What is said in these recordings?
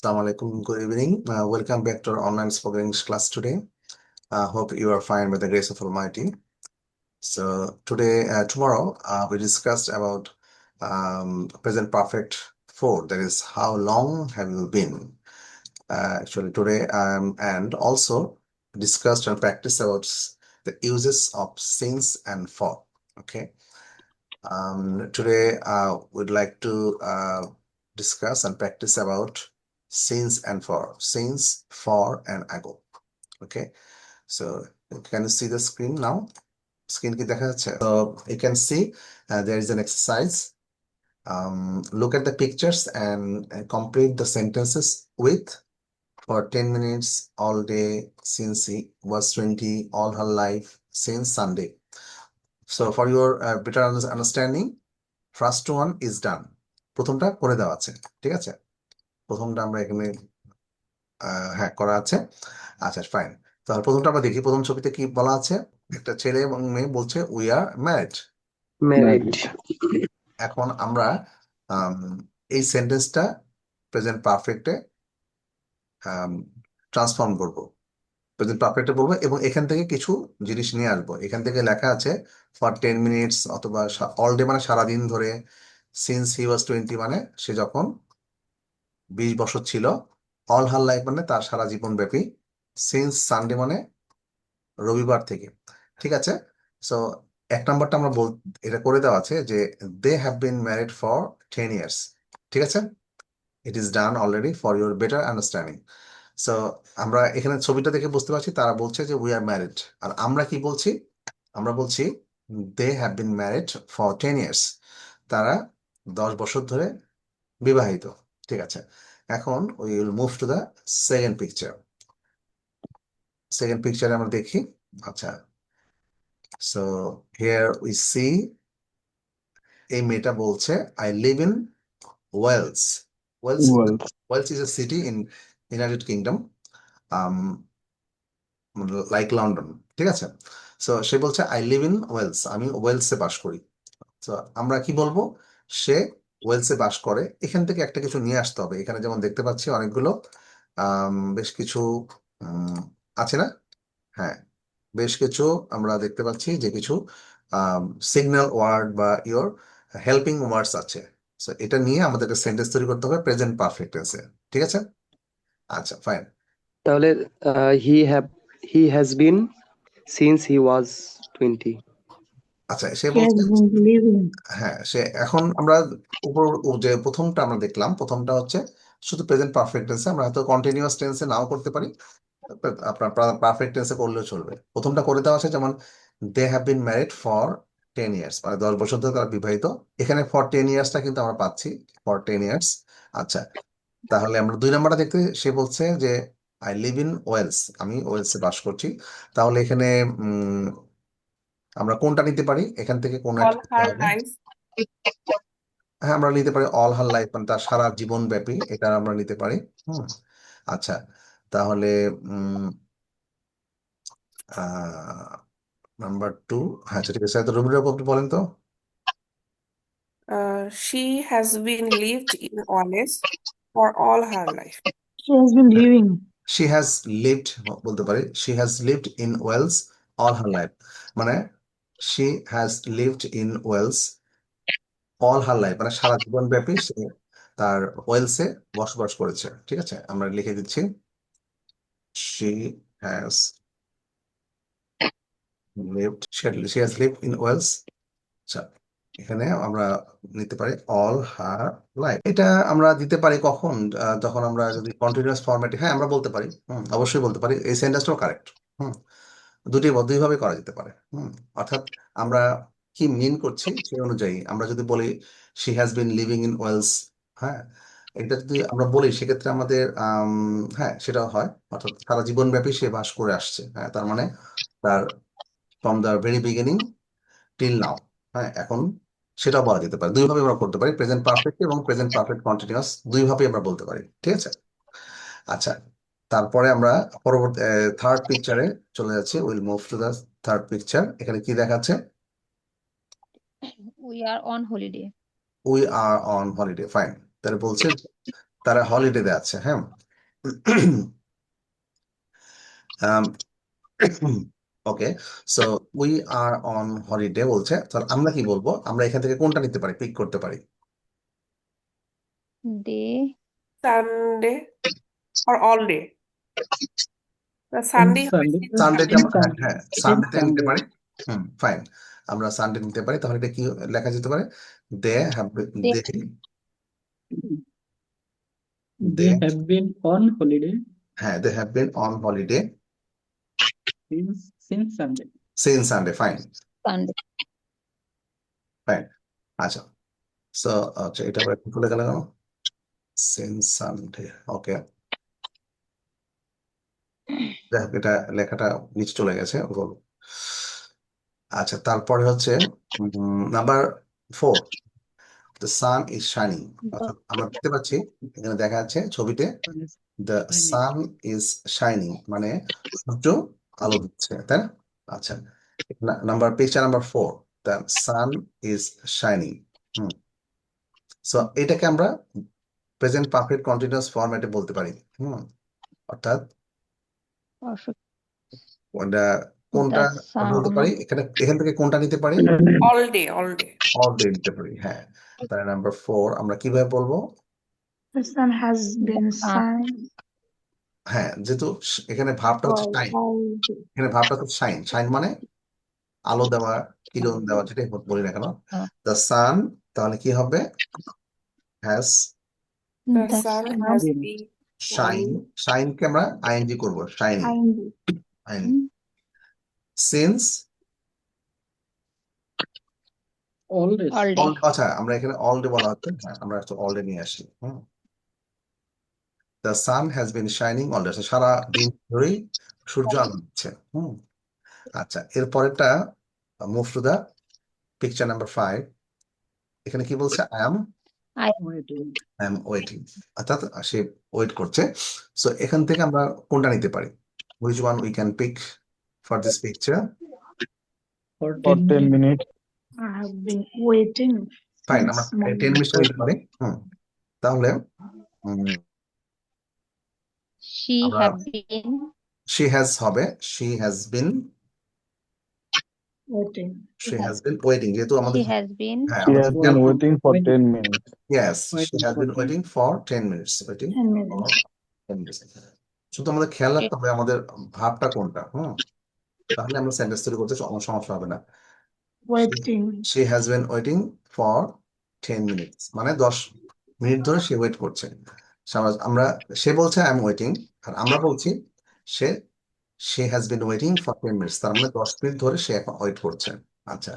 Assalamu alaikum. Good evening. Welcome back to our online spoken English class today. Hope you are fine by the grace of Almighty. So tomorrow, we discussed about present perfect four. That is, how long have you been? Actually, today and also discussed and practiced about the uses of since and for. Okay. Today, we'd like to discuss and practice about since and for, since, for, and ago. Okay, so can you see the screen now? Screen ki dekha jaচ্ছে? So you can see there is an exercise. Look at the pictures and complete the sentences with for 10 minutes all day since he was 20 all her life since Sunday. So for your better understanding, first one is done, প্রথমটা করে দেওয়া আছে। ঠিক আছে, প্রথমটা আমরা এখানে হ্যাঁ করা আছে। আচ্ছা ফাইন, তাহলে প্রথমটা আমরা দেখি। প্রথম ছবিতে কি বলা আছে? একটা ছেলে এবং মেয়ে বলছে উই আর ম্যারিড। Married. এখন আমরা এই সেন্টেন্সটা প্রেজেন্ট পারফেক্টে ট্রান্সফর্ম করব, প্রেজেন্ট পারফেক্টে বলবো এবং এখান থেকে কিছু জিনিস নিয়ে আসবো। এখান থেকে লেখা আছে ফর 10 মিনিটস অথবা অল ডে মানে সারাদিন ধরে, সিন্স হি ওয়াজ 20 মানে সে যখন 20 বছর ছিল, অল হার লাইফ মানে তার সারা জীবন ব্যাপী, সিন্স সানডে মানে রবিবার থেকে। ঠিক আছে, সো এক নম্বরটা আমরা এটা করে দেওয়া আছে যে they have been married for 10 years. ঠিক আছে, it is done already for your better understanding. So আমরা এখানে ছবিটা দেখে বুঝতে পারছি তারা বলছে যে উই আর ম্যারিড, আর আমরা কি বলছি? আমরা বলছি they have been married for 10 years, তারা 10 বছর ধরে বিবাহিত। ঠিক আছে, এখন we will move to the second picture. Second পিকচারে আমরা দেখি। আচ্ছা, সো হিয়ার উই সি এই মেয়েটা বলছে I live in Wales. Wales Well, Wales is a city in United Kingdom, like London. ঠিক আছে, সো সে বলছে আই লিভ ইন ওয়েলস, আমি ওয়েলসে বাস করি। তো আমরা কি বলবো? সে ওয়েলসে বাস করে। এখান থেকে একটা কিছু নিয়ে আসতে হবে। এখানে যেমন দেখতে পাচ্ছি অনেকগুলো বেশ কিছু উম, আছে না? হ্যাঁ, বেশ কিছু আমরা দেখতে পাচ্ছি যে কিছু সিগন্যাল ওয়ার্ড বা ইওর হেল্পিং ওয়ার্ডস আছে। সো এটা নিয়ে আমাদেরকে সেন্টেন্স তৈরি করতে হবে প্রেজেন্ট পারফেক্ট টেন্সে। ঠিক আছে, আচ্ছা ফাইন। তাহলে he has been since he was 20. আচ্ছা, সে He has বলছে been living. হ্যাঁ, সে এখন আমরা উপর যে প্রথমটা আমরা দেখলাম, প্রথমটা হচ্ছে শুধু প্রেজেন্ট পারফেক্ট টেন্সে, আমরা হয়তো কন্টিনিউয়াস টেন্সে নাও করতে পারি, আপনার পারফেক্ট টেন্সে করলেও চলবে। প্রথমটা করে দেওয়া আছে যেমন they have been married for 10 years, মানে 10 বছর ধরে তারা বিবাহিত। এখানে ফর 10 ইয়ার্সটা কিন্তু আমরা পাচ্ছি, ফর 10 ইয়ার্স। আচ্ছা, তাহলে আমরা দুই নাম্বারটা দেখতে, সে বলছে যে আই লিভ ইন ওয়েলস, আমি ওয়েলসে বাস করছি। তাহলে এখানে আমরা কোনটা নিতে পারি? এখান থেকে কোন all একটা নিতে her হবে। life. হ্যাঁ, আমরা নিতে পারি অল হার লাইফ, মানে তার সারা জীবন ব্যাপী, এটা আমরা নিতে পারি। হুম, আচ্ছা, তাহলে নাম্বার টু। হ্যাঁ আচ্ছা, ঠিক আছে, তো রবি বাবু আপনি বলেন তো। She has been lived in Wales for all her life. She has been living. She has lived বলতে পারি, she has lived in Wales all her life, মানে she has lived in Wales all her life, মানে সারা জীবন ব্যাপী সে তার ওয়েলসে বসবাস করেছে। ঠিক আছে, আমরা লিখে দিচ্ছি she has lived, she has lived in Wales. আচ্ছা, এখানে আমরা নিতে পারি অল হার লাইফ। এটা আমরা দিতে পারি কখন? যখন আমরা যদি কন্টিনিউয়াস ফরম্যাটে, হ্যাঁ আমরা বলতে পারি, অবশ্যই বলতে পারি, এই সেন্টেন্সটাও কারেক্ট। হুম, দুইভাবে করা যেতে পারে। অর্থাৎ আমরা কি মিন করছি সেই অনুযায়ী আমরা যদি বলি she has been living in Wales, হ্যাঁ, এটা যদি আমরা বলি সেক্ষেত্রে আমাদের হ্যাঁ সেটাও হয়, অর্থাৎ সারা জীবন ব্যাপী সে বাস করে আসছে। হ্যাঁ, তার মানে তার from the very beginning till now. হ্যাঁ, এখন সেটাও বলা যেতে পারে। দুইভাবে আমরা করতে পারি, প্রেজেন্ট পারফেক্ট এবং প্রেজেন্ট পারফেক্ট কন্টিনিউয়াস, দুইভাবেই আমরা বলতে পারি। ঠিক আছে, আচ্ছা, তারপরে আমরা পরবর্তী থার্ড পিকচারে চলে যাচ্ছি। Will move to the third picture. এখানে কি দেখাচ্ছে? We are on holiday. We are on holiday, fine. তাহলে বলছে তারা হলিডেতে আছে, হ্যাঁ। Okay, so we are on holiday বলছে, তাহলে আমরা কি বলবো? আমরা এখান থেকে কোনটা নিতে পারি, পিক করতে পারি? They Sunday or all day? The Sunday হবে Sunday. since সানডেতে Sunday। আমরা, হ্যাঁ হ্যাঁ, সানডেতে নিতে Sunday. পারি। ফাইন, আমরা সানডে নিতে পারি। তাহলে এটা কি লেখা যেতে পারে? They have They- they They have been on holiday হ্যাঁ, they have been on holiday since Sunday. Since Sunday. Fine Sunday. Fine, আচ্ছা। সো আচ্ছা, এটা আবার একটু খুলে গেল কেন? Since Sunday, okay. যাই হোক, এটা লেখাটা নিচে চলে গেছে। আচ্ছা, তারপরে হচ্ছে number 4, the sun is shining. অর্থাৎ আমরা দেখতে পাচ্ছি, এখানে দেখা যাচ্ছে ছবিতে, দ্য সান ইজ শাইনিং মানে সূর্য আলো দিচ্ছে, তাই না? আচ্ছা, picture number 4, the sun is shining. So এটাকে আমরা প্রেজেন্ট পারফেক্ট কন্টিনিউয়াস ফরম্যাটে বলতে পারি। অর্থাৎ Perfect. কোনটা কোনটা sun. বলতে পারি? এখান থেকে কোনটা নিতে পারি? All day, all day। All day নিতে পারি, হ্যাঁ। তাহলে নাম্বার 4 আমরা কিভাবে বলবো? The sun has been shining হ্যাঁ, যেহেতু এখানে ভাবটা for হচ্ছে শাইন, all day. এখানে ভাবটা হচ্ছে শাইন। শাইন মানে আলো দেওয়া, কিরণ দেওয়া, যেটাই বলি না কেন। দ্য সান তাহলে কি হবে? Has The The sun sun has been been shine. শাইনকে আমরা আইএনজি করবো, shining. Shining since all days. all day. আচ্ছা, আমরা এখানে অল ডে বলা হচ্ছে, হ্যাঁ, আমরা অল ডে নিয়ে আসি। The sun has been shining all day, সারা দিন ধরেই সূর্য আলো দিচ্ছে। আচ্ছা, এরপরেরটা move to the picture number 5। এখানে কি বলছে? I Waiting. এম ওয়েটিং, অর্থাৎ সে ওয়েট করছে। সো এখান থেকে আমরা কোনটা নিতে পারি? Which one we can pick for this picture? For For 10 10 minutes. minutes. I have been waiting fine, since আমরা morning. 10 মিনিট নিতে পারি। তাহলে She আমরা have been শি হ্যাজ হবে, she has bin Waiting. Waiting, যেহেতু আমাদের, she has been হ্যাঁ, She আমাদের has খেয়াল been করুন। waiting for Waiting. 10 minutes. Yes, she Waiting has for been 10 waiting for 10 minutes. Waiting 10 for minutes. 10 minutes. শুধু আমাদের খেয়াল রাখতে হবে আমাদের ভাবটা কোনটা। তাহলে আমরা সেন্টেন্স তৈরি করতে কোনো সমস্যা হবে না। Waiting. She has been waiting for 10 minutes মানে 10 মিনিট ধরে সে ওয়েট করছে। সে বলছে আই এম ওয়েটিং, আর আমরা বলছি she has been waiting for 10 minutes, তার মানে 10 মিনিট ধরে সে এখন ওয়েট করছে। আচ্ছা,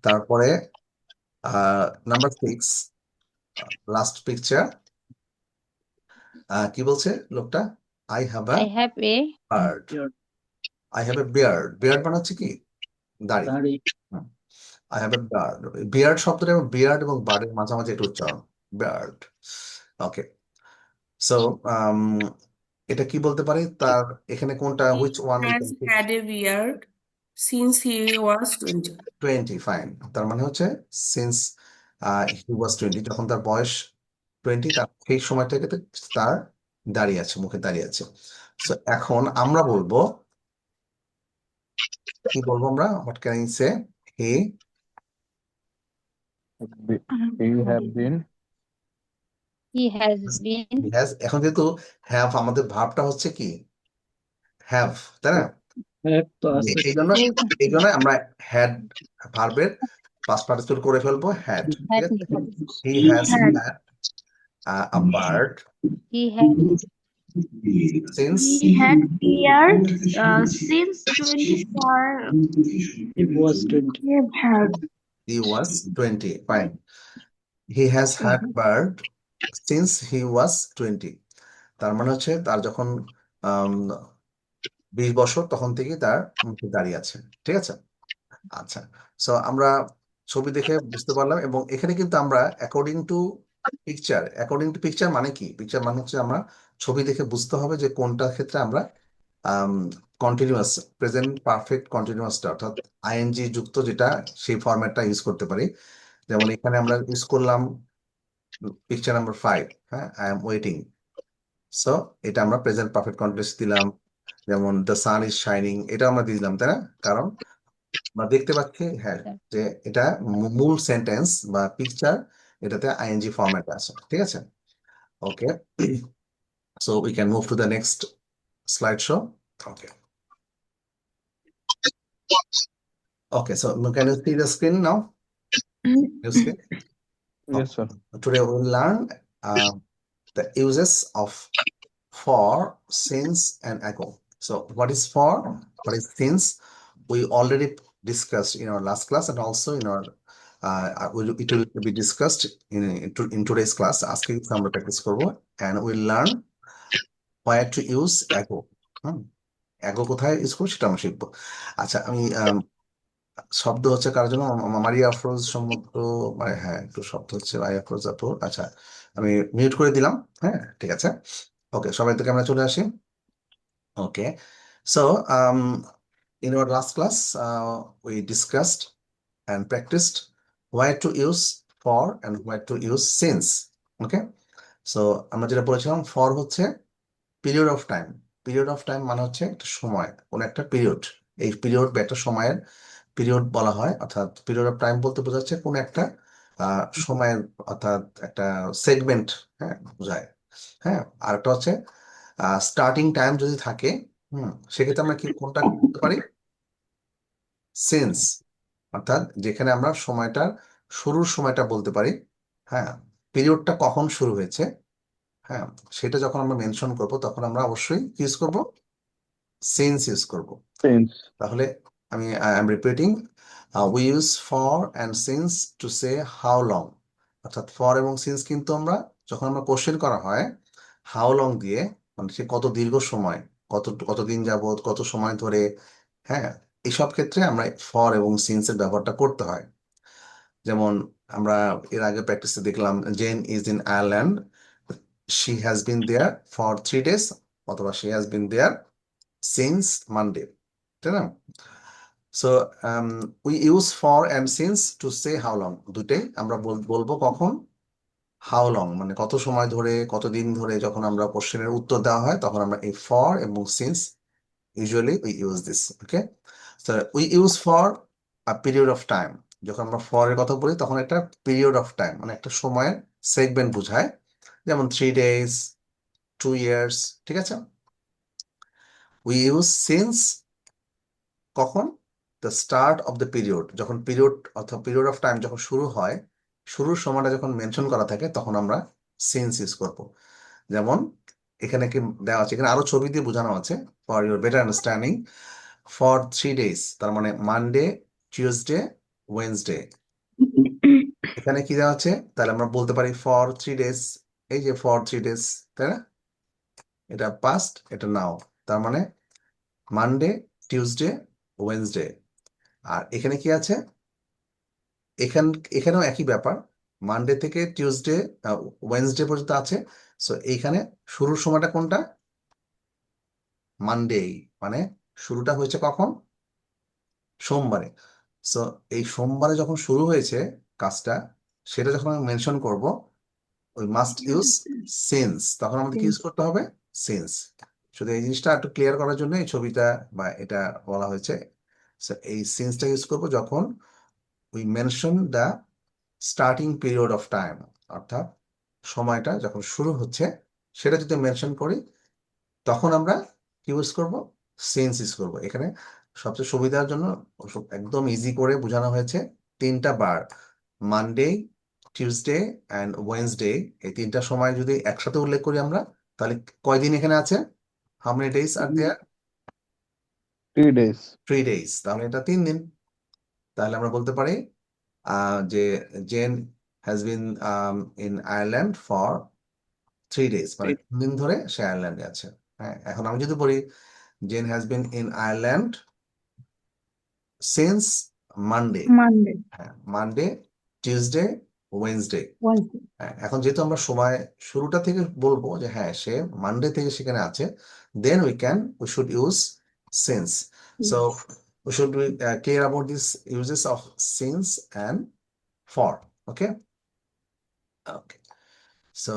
তারপরে নাম্বার 6, লাস্ট পিকচার। কি বলছে লোকটা? I have I have a bird. Beard. I have a beard. Beard মানে হচ্ছে কি? দাড়ি। Sorry. I have a bird. Beard শব্দটা বিয়ার্ড এবং বার্ডের মাঝামাঝি একটু উচ্চারণ, বিয়ার্ড। ওকে, সো এটা কি বলতে পারি? তার এখানে কোনটা, He which one has had a beard since he was 20। 20, fine. তার মানে হচ্ছে সিন্স হি ওয়াজ 20, যখন তার বয়স 20, তার সেই সময় থেকে তার দাঁড়িয়ে আছে, মুখে দাঁড়িয়ে আছে। সো এখন আমরা বলবো, কি বলবো আমরা? What can I say? He He have been. he has been has. এখন যেহেতু হ্যাভ, আমাদের ভাবটা হচ্ছে কি? হ্যাভ, তাই না? Have to ask. এই জন্য আমরা হ্যাড ভার্বের পাস্ট পার্টিসিপল করে ফেলবো, হ্যাড। ঠিক আছে, he has Had. Had a bird he had since He had beard since 24. He was 20. He had. he was 20, fine. He has had bird since he was 20, তার মানে হচ্ছে তার যখন 20 বছর তখন থেকে তার মুখে দাঁড়িয়ে আছে। ঠিক আছে, আচ্ছা। সো আমরা ছবি দেখে বুঝতে পারলাম, এবং এখানে কিন্তু আমরা অ্যাকর্ডিং টু পিকচার মানে কি? পিকচার মানে হচ্ছে আমরা ছবি দেখে বুঝতে হবে যে কোনটা ক্ষেত্রে আমরা কন্টিনিউয়াস প্রেজেন্ট পারফেক্ট কন্টিনিউয়াসটা, অর্থাৎ আইএনজি যুক্ত যেটা, সেই ফরম্যাটটা ইউজ করতে পারি। যেমন এখানে আমরা ইউজ করলাম পিকচার নাম্বার 5, হ্যাঁ, আই এম ওয়েটিং। সো এটা আমরা প্রেজেন্ট পারফেক্ট কন্টিনিউয়াস দিলাম, যেমন দ্য সান ইজ শাইনিং, এটা আমরা দিয়ে দিলাম, তাই না? কারণ আমরা দেখতে পাচ্ছি, হ্যাঁ, যে এটা মূল সেন্টেন্স বা পিকচার এটাতে আইএনজি ফরম্যাটে আছে, ঠিক আছে? Okay, so we can move to the next slide show. Okay, okay, so can you see the screen now? You see? Yes, sir. Today we will learn the uses of for, since, and ago. So what is for? What is since? We already discussed in our last class, and also in our it will be discussed in today's class. Asking some practice করব, and we'll learn where to use ago. ago কোথায় use করব সেটা আমরা শিখবো। আচ্ছা, আমি শব্দ হচ্ছে কার জন্য? মারিয়া আফরোজ সম্মত, হ্যাঁ, একটু শব্দ হচ্ছে মারিয়া আফরোজ আপু। আচ্ছা, আমি মিউট করে দিলাম। হ্যাঁ, ঠিক আছে। ওকে, সবাই তো ক্যামেরা চলে আসি। ওকে, so in our last class we discussed and practiced where to use for and where to use since. Okay, so আমরা যেটা বলেছিলাম, for হচ্ছে period of time. Period of time মানে হচ্ছে একটা সময়, কোন একটা পিরিয়ড। এই পিরিয়ড বা একটা সময়ের পিরিয়ড বলা হয়, অর্থাৎ পিরিয়ড অফ টাইম বলতে বোঝাচ্ছে কোন একটা সময়ের, অর্থাৎ একটা সেগমেন্ট, হ্যাঁ, বোঝায়। হ্যাঁ, আর একটা হচ্ছে স্টার্টিং টাইম যদি থাকে, সেক্ষেত্রে আমরা কি কোনটা করতে পারি? সিন্স, অর্থাৎ যেখানে আমরা সময়টার শুরুর সময়টা বলতে পারি। হ্যাঁ, পিরিয়ডটা কখন শুরু হয়েছে, হ্যাঁ, সেটা যখন আমরা মেনশন করব তখন আমরা অবশ্যই ইউজ করব, সিন্স ইউজ করব। Since. তাহলে আমি I am repeating, we use for and since to say how long. অর্থাৎ ফর এবং সিন্স কিন্তু আমরা যখন আমরা কোশ্চেন করা হয় হাউ লং দিয়ে, মানে সে কত দীর্ঘ সময়, কতদিন যাবত, কত সময় ধরে, হ্যাঁ, এইসব ক্ষেত্রে আমরা ফর এবং সিন্সের ব্যবহারটা করতে হয়। যেমন আমরা এর আগে প্র্যাকটিসে দেখলাম, Jane is in Ireland, she has been there for 3 days, অথবা she has been there since Monday, তাই না? So we use for and since to say how long. দুটাই আমরা বলবো কখন? হাউ লং, মানে কত সময় ধরে, কতদিন ধরে। যখন আমরা কোশ্চেনের উত্তর দেওয়া হয় তখন আমরা এই ফর এবং since usually we use this. Okay, so we use for a period of time. যখন আমরা for এর কথা বলি তখন একটা পিরিয়ড অফ টাইম, মানে একটা সময়ের সেগমেন্ট বোঝায়, যেমন 3 days, 2 years, ঠিক আছে? we use since কখন? the start of the period, যখন পিরিয়ড অথবা পিরিয়ড অফ টাইম যখন শুরু হয়, শুরুর সময়টা যখন মেনশন করা থাকে তখন আমরা সিন্স ইউজ করব। যেমন এখানে কি দেওয়া আছে, এখানে আরো ছবি দিয়ে বোঝানো আছে for your better understanding. For 3 days, তার মানে মানডে, টিউসডে, ওয়েনসডে। এখানে কি দেওয়া আছে? তাহলে আমরা বলতে পারি ফর 3 days, এই যে ফর 3 days, তাই না? এটা পাস্ট, এটা নাও, তার মানে মানডে, টিউসডে, ওয়েনসডে। আর এখানে কি আছে? এখানেও একই ব্যাপার, মানডে থেকে টিউসডে, ওয়েনসডে পর্যন্ত আছে। সো এইখানে শুরুর সময়টা কোনটা? মানডে, মানে শুরুটা হয়েছে কখন? সোমবারে। সো এই সোমবারে যখন শুরু হয়েছে কাজটা, সেটা যখন আমি মেনশন করব, ওই মাস্ট ইউজ সিন্স, তখন আমাদের কি ইউজ করতে হবে? সিন্স। শুধু এই জিনিসটা একটু ক্লিয়ার করার জন্য এই ছবিটা বা এটা বলা হয়েছে। সো এই সিন্সটা ইউজ করব যখন we mention the starting period of time, অর্থাৎ সময়টা যখন শুরু হচ্ছে সেটা যদি মেনশন করি তখন আমরা কি ইউজ করব? সিন্স ইউজ করব। এখানে সবচেয়ে সুবিধার জন্য একদম ইজি করে বোঝানো হয়েছে, 3টা বার, মানডে, টিউসডে অ্যান্ড ওয়েনসডে, এই 3টা সময় যদি একসাথে উল্লেখ করি আমরা, তাহলে কয়দিন এখানে আছে? How many days are there? 3 days. 3 days, তাহলে এটা 3 দিন। তাহলে আমরা বলতে পারি যে Jane has been in Ireland for 3 days, মানে 3 দিন ধরে সে আয়ারল্যান্ডে আছে। হ্যাঁ, এখন আমি যদি বলি Jane has been in Ireland since Monday, Monday. হ্যাঁ, মানডে, টিউসডে, ওয়েনসডে। Wednesday. হ্যাঁ, এখন যেহেতু আমরা সময় শুরুটা থেকে বলবো যে হ্যাঁ সে মানডে থেকে সেখানে আছে, then we should use since. So we should be clear about these uses of since and for. Okay, okay, so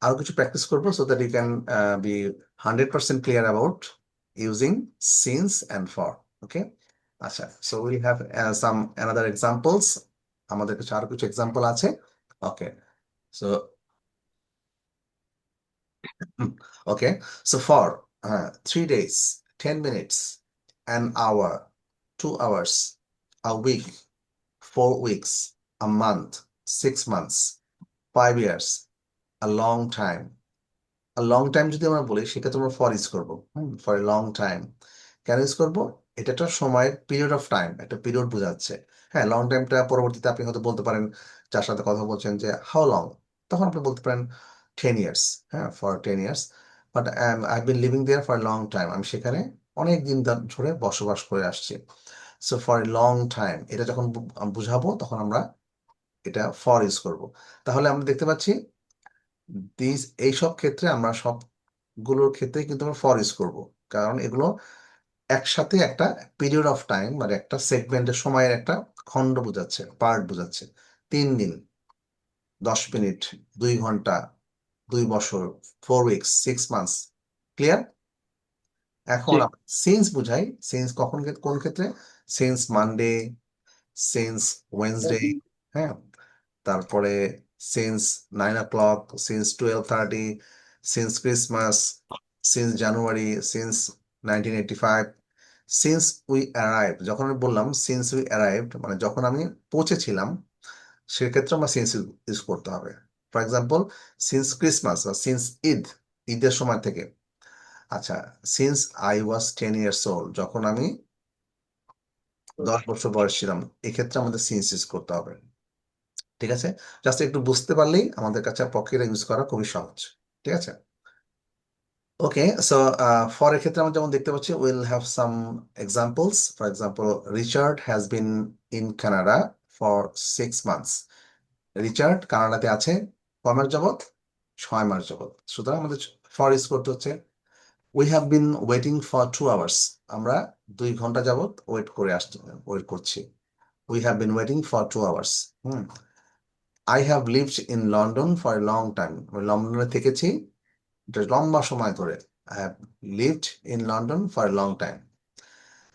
আরো কিছু প্র্যাকটিস করবো so that you can be 100% clear about using since and for. Okay, আচ্ছা, so will have some another examples. আমাদের কাছে আরো কিছু example আছে। Okay, so okay, so for 3 days, 10 minutes, an hour, 2 hours, a week, 4 weeks, a month, 6 months, 5 years, a long time. A long time যদি আমরা বলি সেক্ষেত্রে আমরা ফর ইউজ করবো, ফর এ লং টাইম। কেন ইউজ করবো? এটা একটা সময়ের পিরিয়ড অফ টাইম, একটা পিরিয়ড বোঝাচ্ছে। হ্যাঁ, লং টাইমটা পরবর্তীতে আপনি হয়তো বলতে পারেন, যার সাথে কথা বলছেন, যে হাউ লং, তখন আপনি বলতে পারেন 10 years, হ্যাঁ, for 10 years, but I been living there for long time, আমি সেখানে অনেক দিন ধরে বসবাস করে আসছি। So for a long time, এটা যখন বুঝাবো তখন আমরা এটা ফর ইউজ করবো। তাহলে আমরা দেখতে পাচ্ছি এইসব ক্ষেত্রে আমরা সবগুলোর ক্ষেত্রে কিন্তু আমরা ফর ইউজ করবো, কারণ এগুলো একসাথে একটা পিরিয়ড অফ টাইম, মানে একটা সেগমেন্টের সময়ের একটা খণ্ড বোঝাচ্ছে, পার্ট বোঝাচ্ছে। 3 দিন, 10 মিনিট, 2 ঘন্টা, 2 বছর, 4 উইকস, 6 মান্থস। ক্লিয়ার? এখন জি। সিন্স বুঝাই। সিন্স কখন, কোন ক্ষেত্রে? সিন্স মানডে, সিন্স ওয়েনসডে, হ্যাঁ, তারপরে since 9 o'clock, since 12:30, since Christmas, since January, since 1985, since we arrive. যখন আমি বললাম সিন্স উই অ্যারাইভড, মানে যখন আমি পৌঁছেছিলাম, সেক্ষেত্রে আমরা সিন্স ইউজ করতে হবে। ফর এক্সাম্পল, সিন্স ক্রিসমাস বা সিন্স ঈদ, ঈদের সময় থেকে। আচ্ছা, since I was 10 years old, যখন আমি 10 বছর বয়স ছিলাম, এক্ষেত্রে আমাদের সিন্স ইউজ করতে হবে। ঠিক আছে, জাস্ট একটু বুঝতে পারলেই আমাদের কাছে পক্ষে ইউজ করা খুবই সহজ। ঠিক আছে, ওকে। সো ফর এর ক্ষেত্রে আমরা যেমন দেখতে পাচ্ছি, will have some examples. For example, Richard has been in Canada for 6 months। Richard কানাডাতে আছে কয় মাস যাবত? 6 মাস যাবত। সুতরাং আমাদের ফর ইউজ করতে হচ্ছে। We have been waiting for 2 hours, আমরা 2 ঘন্টা যাবত ওয়েট করছি। We have been waiting for 2 hours। I have lived in London for a long time, আমি লন্ডনে থেকেছি লম্বা সময় ধরে। I have lived in London for a long time.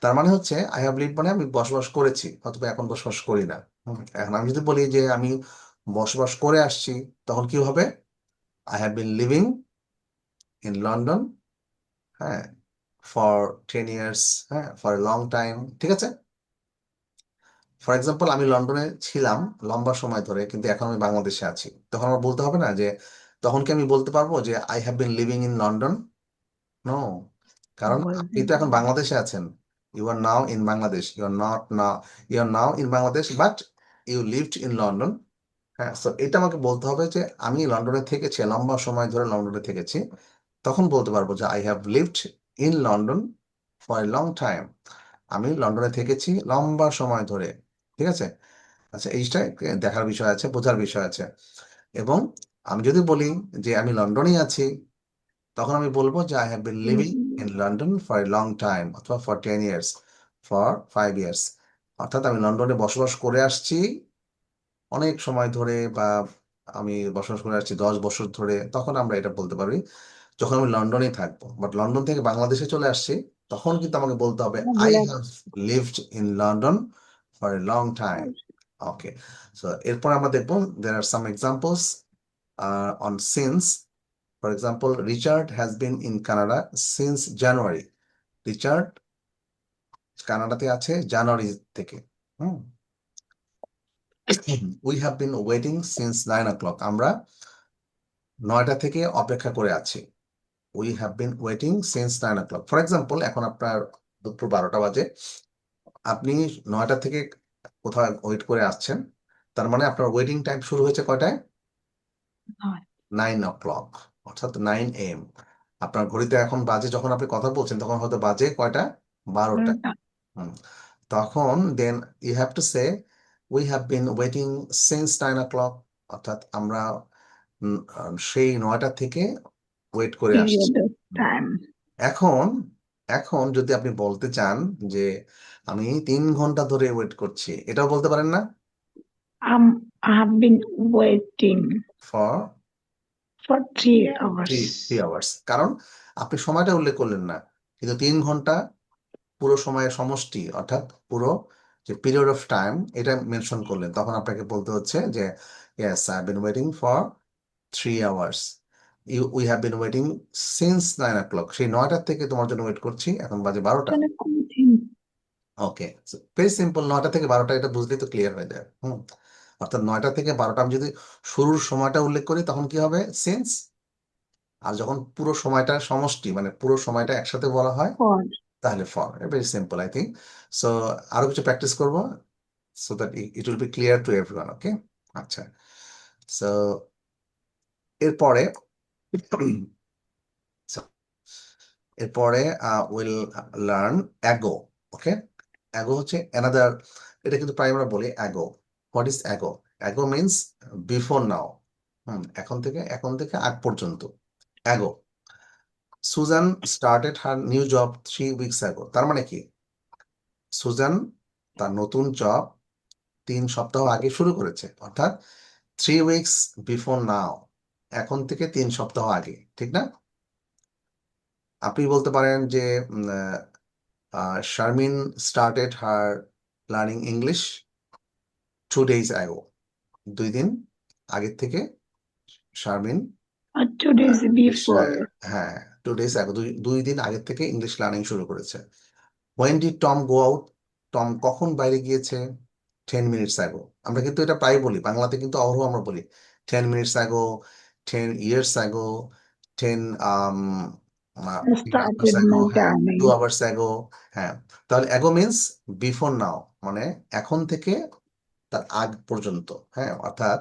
তার মানে হচ্ছে আই হ্যাভ লিভড মানে আমি বসবাস করেছি, অথবা এখন বসবাস করি না। এখন আমি যদি বলি যে আমি বসবাস করে আসছি, তখন কি হবে? I have been living in London, হ্যাঁ, ফর 10 years, হ্যাঁ, ফর এ লং টাইম। ঠিক আছে, ফর এক্সাম্পল, আমি লন্ডনে ছিলাম লম্বা সময় ধরে, কিন্তু এখন আমি বাংলাদেশে আছি, তখন আমার বলতে হবে না যে, তখন কি আমি বলতে পারবো যে I have been living in London? No, কারণ আপনি তো এখন বাংলাদেশে আছেন। You are now in Bangladesh, you are not now, you are now in Bangladesh, but you lived in London. হ্যাঁ, সো এটা আমাকে বলতে হবে যে আমি লন্ডনে থেকেছি, লম্বা সময় ধরে লন্ডনে থেকেছি, তখন বলতে পারবো যে I have lived in London for a long time, আমি লন্ডনে থেকেছি লম্বা সময় ধরে। ঠিক আছে, আচ্ছা, এইটা দেখার বিষয় আছে, বোঝার বিষয় আছে। এবং আমি যদি বলি যে আমি লন্ডনেই আছি, তখন আমি বলবো যে I have been living in London for a long time, অথবা ফর 10 years, ফর 5 years, অর্থাৎ আমি লন্ডনে বসবাস করে আসছি অনেক সময় ধরে, বা আমি বসবাস করে আসছি 10 বছর ধরে, তখন আমরা এটা বলতে পারি যখন আমি লন্ডনেই থাকবো। বাট লন্ডন থেকে বাংলাদেশে চলে আসছি, তখন কিন্তু আমাকে বলতে হবে I have lived in London for a long time. Okay, so এরপর আমরা দেখবো there are some examples on since. For example, Richard has been in Canada since January. Richard কানাডাতে আছে জানুয়ারি থেকে। We have been waiting since 9 o'clock, আমরা 9টা থেকে অপেক্ষা করে আছি। We have been waiting since 9 o'clock। For example, এখন আপনার দুপুর 12টা বাজে, আপনি 9টা থেকে কোথাও ওয়েট করে আসছেন, তার মানে আপনার ওয়েটিং টাইম শুরু হয়েছে কয়টায়? 9 o'clock, অর্থাৎ 9 AM। আপনার ঘড়িতে এখন বাজে, যখন আপনি কথা বলছেন তখন হয়তো বাজে কয়টা? 12টা। তখন then you have to say we have been waiting since 9 o'clock, অর্থাৎ আমরা সেই 9টা থেকে ওয়েট করে আসছি। এখন এখন যদি আপনি বলতে চান যে আমি 3 ঘন্টা ধরে ওয়েট করছি, এটাও বলতে পারেন না? I have been waiting for for 3 three hours. Hours, কারণ আপনি সময়টা উল্লেখ করলেন না, কিন্তু 3 ঘন্টা পুরো সময়ের সমষ্টি, অর্থাৎ পুরো যে পিরিয়ড অফ টাইম এটা মেনশন করলেন, তখন আপনাকে বলতে হচ্ছে যে yes I have been waiting for 3 hours, we have been waiting since 9 o'clock, সেই 9টার থেকে তোমার জন্য ওয়েট করছি, এখন বাজে 12টা। Can I continue? Okay, very simple, 9টা থেকে 12টা, এটা বুঝলেই তো ক্লিয়ার হয়ে যায়। অর্থাৎ 9টা থেকে 12টা আমি যদি শুরুর সময়টা উল্লেখ করি তখন কি হবে, সিন্স। আর যখন পুরো সময়টা সমষ্টি মানে পুরো সময়টা একসাথে বলা হয় For তাহলে for. Very simple I think. So আরো কিছু প্র্যাকটিস করবো so that it will be clear to everyone. Okay, আচ্ছা। সো এরপরে এরপরে will learn ago. Okay, ago হচ্ছে অ্যানাদার, এটা কিন্তু প্রায় আমরা বলি ago. What is ago? Ago means before now, এখন থেকে আগ পর্যন্ত, ago. Susan started her new job 3 weeks ago, তার মানে কি সুজান তার নতুন জব 3 সপ্তাহ আগে শুরু করেছে, অর্থাৎ 3 weeks বিফোর নাও, এখন থেকে 3 সপ্তাহ আগে, ঠিক না? আপনি বলতে পারেন যে শারমিন স্টার্টেড হার লার্নিং ইংলিশ 2 days ago, 2 দিন আগের থেকে শারমিন 2 days before. হ্যাঁ 2 days ago, 2 দিন আগের থেকে ইংলিশ লার্নিং শুরু করেছে। When did Tom go out? Tom কখন বাইরে গিয়েছে? 10 minutes ago। আমরা কিন্তু এটা প্রায় বলি, বাংলাতে কিন্তু অহরহ আমরা বলি 10 minutes ago, 10 years ago, 10 I started my হ্যাঁ 2 journey. hours ago। হ্যাঁ, তাহলে অ্যাগো মিনস বিফোর নাও, মানে এখন থেকে তার আগ পর্যন্ত। হ্যাঁ, অর্থাৎ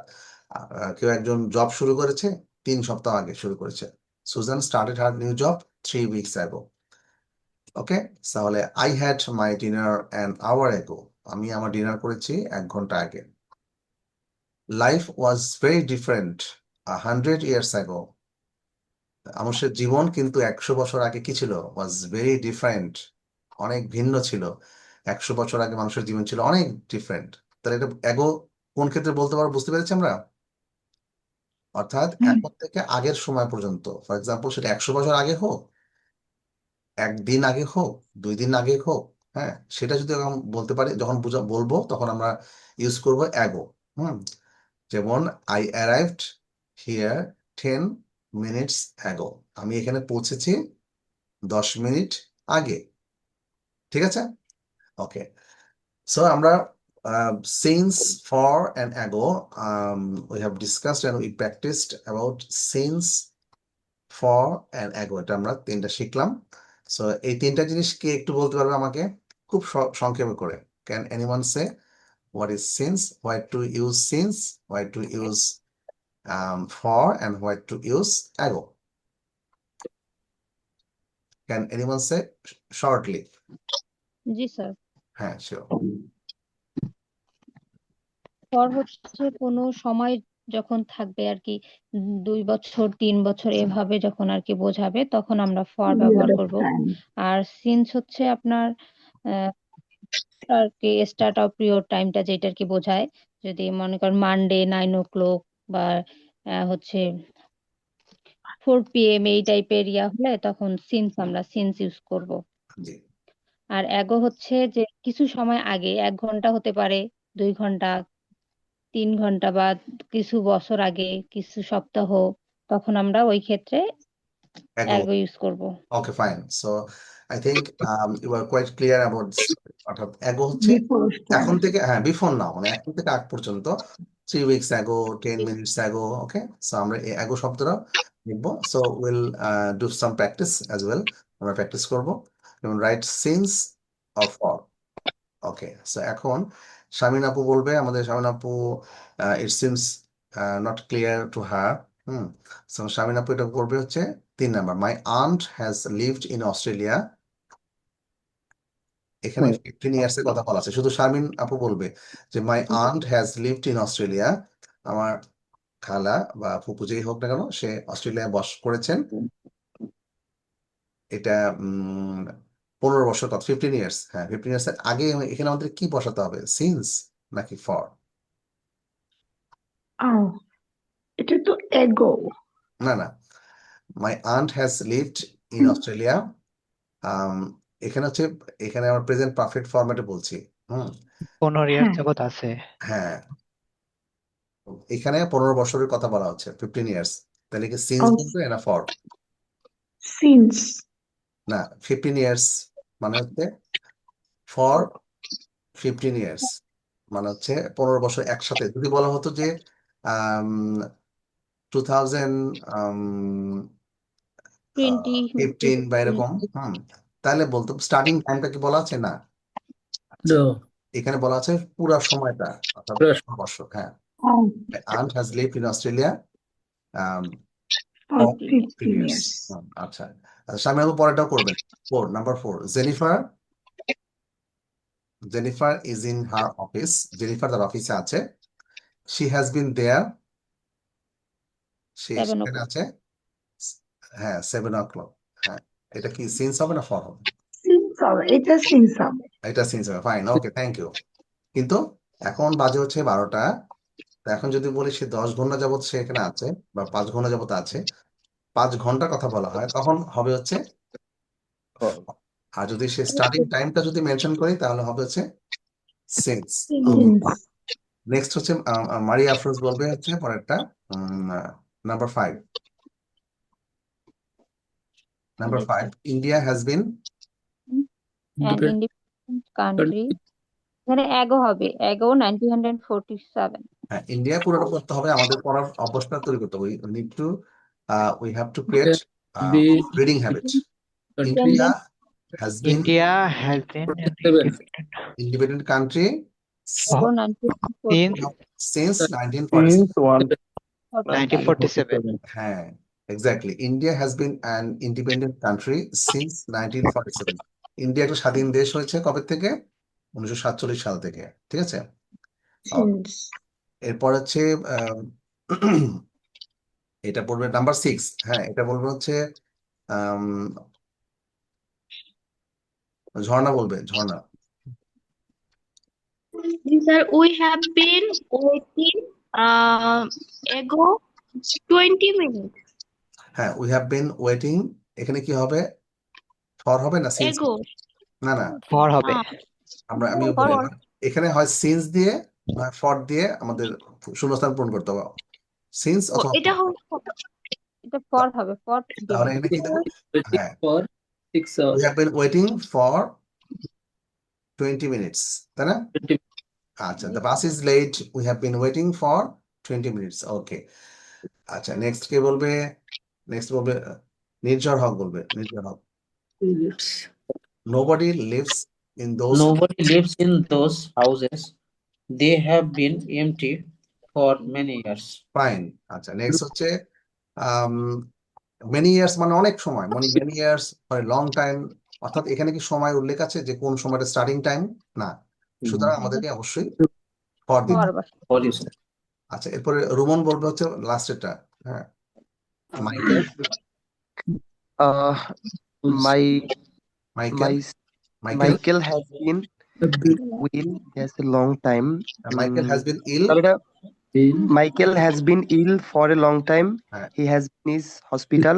কেউ একজন জব শুরু করেছে 3 সপ্তাহ আগে শুরু করেছে। Susan started her new job 3 weeks ago। Okay, তাহলে I had my dinner an hour ago, আমি আমার ডিনার করেছি 1 ঘন্টা আগে। Life was very different 100 years ago, মানুষের জীবন কিন্তু 100 বছর আগে কি ছিল? ওয়াজ ভেরি ডিফারেন্ট, অনেক ভিন্ন ছিল। 100 বছর আগে মানুষের জীবন ছিল অনেক ডিফারেন্ট। তাহলে এটা এগো কোন ক্ষেত্রে বলতে পারবো, বুঝতে পেরেছি আমরা? অর্থাৎ এখন থেকে আগের সময় পর্যন্ত, ফর এক্সাম্পল সেটা 100 বছর আগে হোক, 1 দিন আগে হোক, 2 দিন আগে হোক, হ্যাঁ, সেটা যদি এখন বলতে পারি, যখন বলবো তখন আমরা ইউজ করবো অ্যাগো। যেমন I arrived here 10 minutes ago, আমি এখানে পৌঁছেছি 10 মিনিট আগে, ঠিক আছে? ওকে, সো আমরা since, for and ago we have discussed and we practiced about since, for and ago, এটা আমরা 3টা শিখলাম। সো এই 3টা জিনিস কে একটু বলতে পারবে আমাকে খুব সংক্ষেপে করে? Can anyone say what is since, why to use since, why to use for, and why to use ago? Can anyone say shortly? G sir. হ্যাঁ, শিওর। ফর হচ্ছে কোনো সময় যখন থাকবে আর কি, 2 বছর 3 বছর এভাবে যখন আর কি বোঝাবে তখন আমরা ফর ব্যবহার Period of করব। time. আর সিন্স হচ্ছে আপনার আর কি স্টার্ট অফ পিরিয়ড টাইমটা যেটা আর কি বোঝায়। যদি মনে করেন মানডে 9 o'clock বা হচ্ছে 4 PM এই টাইপের হলে তখন আমরা সিন্স ইউজ করব। জি, আর অ্যাগো হচ্ছে যে কিছু সময় আগে, 1 ঘন্টা হতে পারে, 2 ঘন্টা, 3 ঘন্টা বা কিছু বছর আগে, কিছু সপ্তাহ, তখন আমরা ওই ক্ষেত্রে ago। অ্যাগো ইউজ করব। Okay, fine. So I think you are quite clear about this. অর্থাৎ ago হচ্ছে Before of এখন time. থেকে, হ্যাঁ বিফোর নাও, মানে এখন থেকে আগ পর্যন্ত, 3 weeks ago, 10 minutes ago। Okay, so আমরা এই ago শব্দটা লিখবো। So will do some practice as well, আমরা প্র্যাকটিস করবো। যেমন write since or for. Okay, so এখন শামিন আপু বলবে, আমাদের শামিন আপু it seems not clear to her. So Shamin আপু এটা করবে হচ্ছে 3 number, my aunt has lived in Australia. এখানে 15 years এর কথা বলা আছে, শুধু শামিন আপু বলবে যে my aunt has lived in Australia, আমার খালা বা ফুপু যেই হোক না কেন, সে অস্ট্রেলিয়ায় বাস করেছেন। এটা 15 বছর, কত 15 years, হ্যাঁ 15 years এর আগে। এখানে আমাদের কি বসাতে হবে, সিন্স নাকি ফর? Oh, এটা তো ago. না না, my aunt has lived in Australia. এখানে হচ্ছে, এখানে আমরা প্রেজেন্ট পারফেক্ট ফরম্যাটে বলছি। 15 ইয়ার যাবত আছে। হ্যাঁ, এখানে 15 বছরের কথা বলা হচ্ছে, 15 ইয়ার্স। তাহলে কি সিন্স বলবে না ফর? Since. না, 15 ইয়ার্স মানে হচ্ছে ফর 15 ইয়ার্স মানে হচ্ছে 15 বছর একসাথে। যদি বলা হতো যে 2015 বা এরকম, তাহলে বলতো স্টার্টিং টাইমটা কি বলা আছে? না, No. এখানে বলা আছে পুরা সময়টা, অর্থাৎ পুরা 15 বছর। হ্যাঁ, Oh, aunt has lived in Australia for for 15 15 years. years. আচ্ছা, সামনে আবার পরেরটাও করবেন। Number 4, Jennifer is in her office. Jennifer তার অফিসে আছে। শি হ্যাজ বিন দেয়ার, সে 7 সেখানে আছে। হ্যাঁ, 7 o'clock। হ্যাঁ, এটা কি সিন্স হবে না ফর হবে? Since হবে, এটা since হবে। এটা সিন্স হবে, ফাইন, ওকে, থ্যাংক ইউ। কিন্তু এখন বাজে হচ্ছে 12টা। এখন যদি বলি সে 10 ঘন্টা যাবত সে এখানে আছে, বা 5 ঘন্টা যাবত আছে, 5 ঘন্টার কথা বলা হয়, তখন হবে হচ্ছে আর যদি সে স্টার্টিং টাইমটা যদি মেনশন করি তাহলে হবে হচ্ছে সিন্স। Since. নেক্সট হচ্ছে মারিয়া আফরোজ বলবে হচ্ছে পরেরটা, number 5। Number 5, India has been. an independent country, এখানে এগো হবে, এগো 1947। হ্যাঁ, ইন্ডিয়া পুরোটা পড়তে হবে, আমাদের পড়ার অভ্যাসটা তৈরি করতে হবে। We have to create reading habit. India has been India has been independent country এগো 1947। since 1947. Since 1947. হ্যাঁ, exactly, India has been an independent country since 1947। India একটা স্বাধীন দেশ হয়েছে কবে থেকে? 1947 সাল থেকে, ঠিক আছে। Since. এরপর হচ্ছে এটা বলবে নাম্বার 6। হ্যাঁ, এটা বলবে হচ্ছে ঝর্ণা বলবে, ঝর্ণা। Sir, we have been waiting ago 20 minutes. হ্যাঁ, উই হ্যাভ বিন ওয়েটিং, এখানে কি হবে? ফর হবে না সিন্স? Ago. না না, ফর হবে। আমি বলি, এখানে হয় সিন্স দিয়ে নয় ফর দিয়ে আমাদের শূন্যস্থান পূরণ করতে হবে, সিন্স অথবা এটা for। এটা ফর হবে, ফর। তাহলে এখানে কি দেবো? হ্যাঁ, For 6 hours. we have been waiting for 20 minutes, তাই না? 20 আচ্ছা, the bus is late, we have been waiting for 20 minutes, ওকে। আচ্ছা, নেক্সট কে বলবে? নেক্সট বলবে নির্ঝর হক বলবে, নির্ঝর হক। minutes. Nobody lives in those. Nobody lives in those houses. They have been empty for many years. Fine. আচ্ছা, next হচ্ছে many years মানে অনেক সময়, মানে many years for long time, অর্থাৎ এখানে কি সময় উল্লেখ আছে যে কোন সময়টা স্টার্টিং টাইম? না, সুতরাং আমাদেরকে অবশ্যই ফর দিতে হবে। For you, sir. আচ্ছা, এরপরে রোমন বলবে হচ্ছে লাস্টেরটা। হ্যাঁ, Michael. My Michael my Michael has been ill has a long time. Michael has been ill. Michael has been ill for a long time. হ্যাঁ, He has been in hospital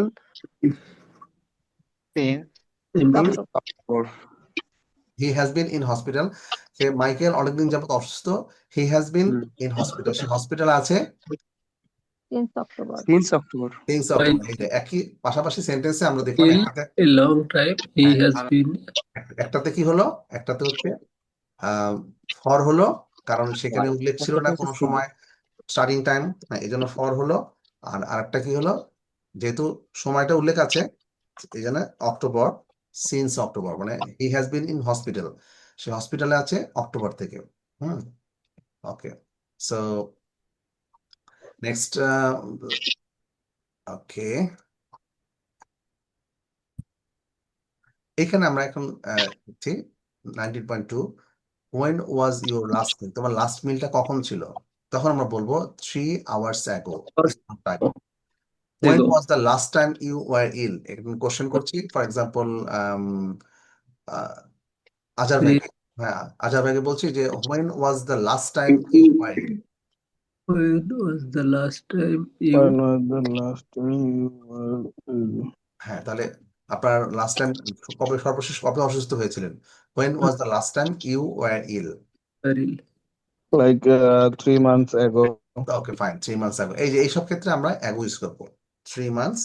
Since since October. He has been in hospital. সে Michael অনেকদিন যাবত অসুস্থ। He has been in hospital, সে hospital আছে since October. Since October. Since October. এটা একই পাশাপাশি সেন্টেন্সে আমরা দেখলাম, In a long time, he has been. একটাতে কি হলো, একটাতে হচ্ছে ফর হলো, কারণ সেখানে উল্লেখ ছিল না কোনো সময় স্টার্টিং টাইম, এই জন্য ফর হলো। আর আরেকটা কি হলো, যেহেতু সময়টা উল্লেখ আছে এই জন্য অক্টোবর, সিন্স অক্টোবর, মানে he has been in hospital, সে হসপিটালে আছে অক্টোবর থেকে। ওকে, সো নেক্সট, ওকে, এখানে আমরা এখন 19.2, when was your last meal? তোমার লাস্ট মিলটা কখন ছিল? তখন আমরা বলবো 3 hours ago. When was the last time you were ill? এখন কোশ্চেন করছি, ফর এক্সাম্পল আজার ভাই, হ্যাঁ আজার ভাইকে বলছি যে when was the last time you were ill? When was the last time When you was the last time you were ill? হ্যাঁ, তাহলে আপনার লাস্ট টাইম সর্বশেষ কবে অসুস্থ হয়েছিলেন? When was the last time you were ill? were ill? Like 3 months ago. Okay fine, 3 months ago। এই যে এইসব ক্ষেত্রে আমরা ago ইউজ করবো। 3 months,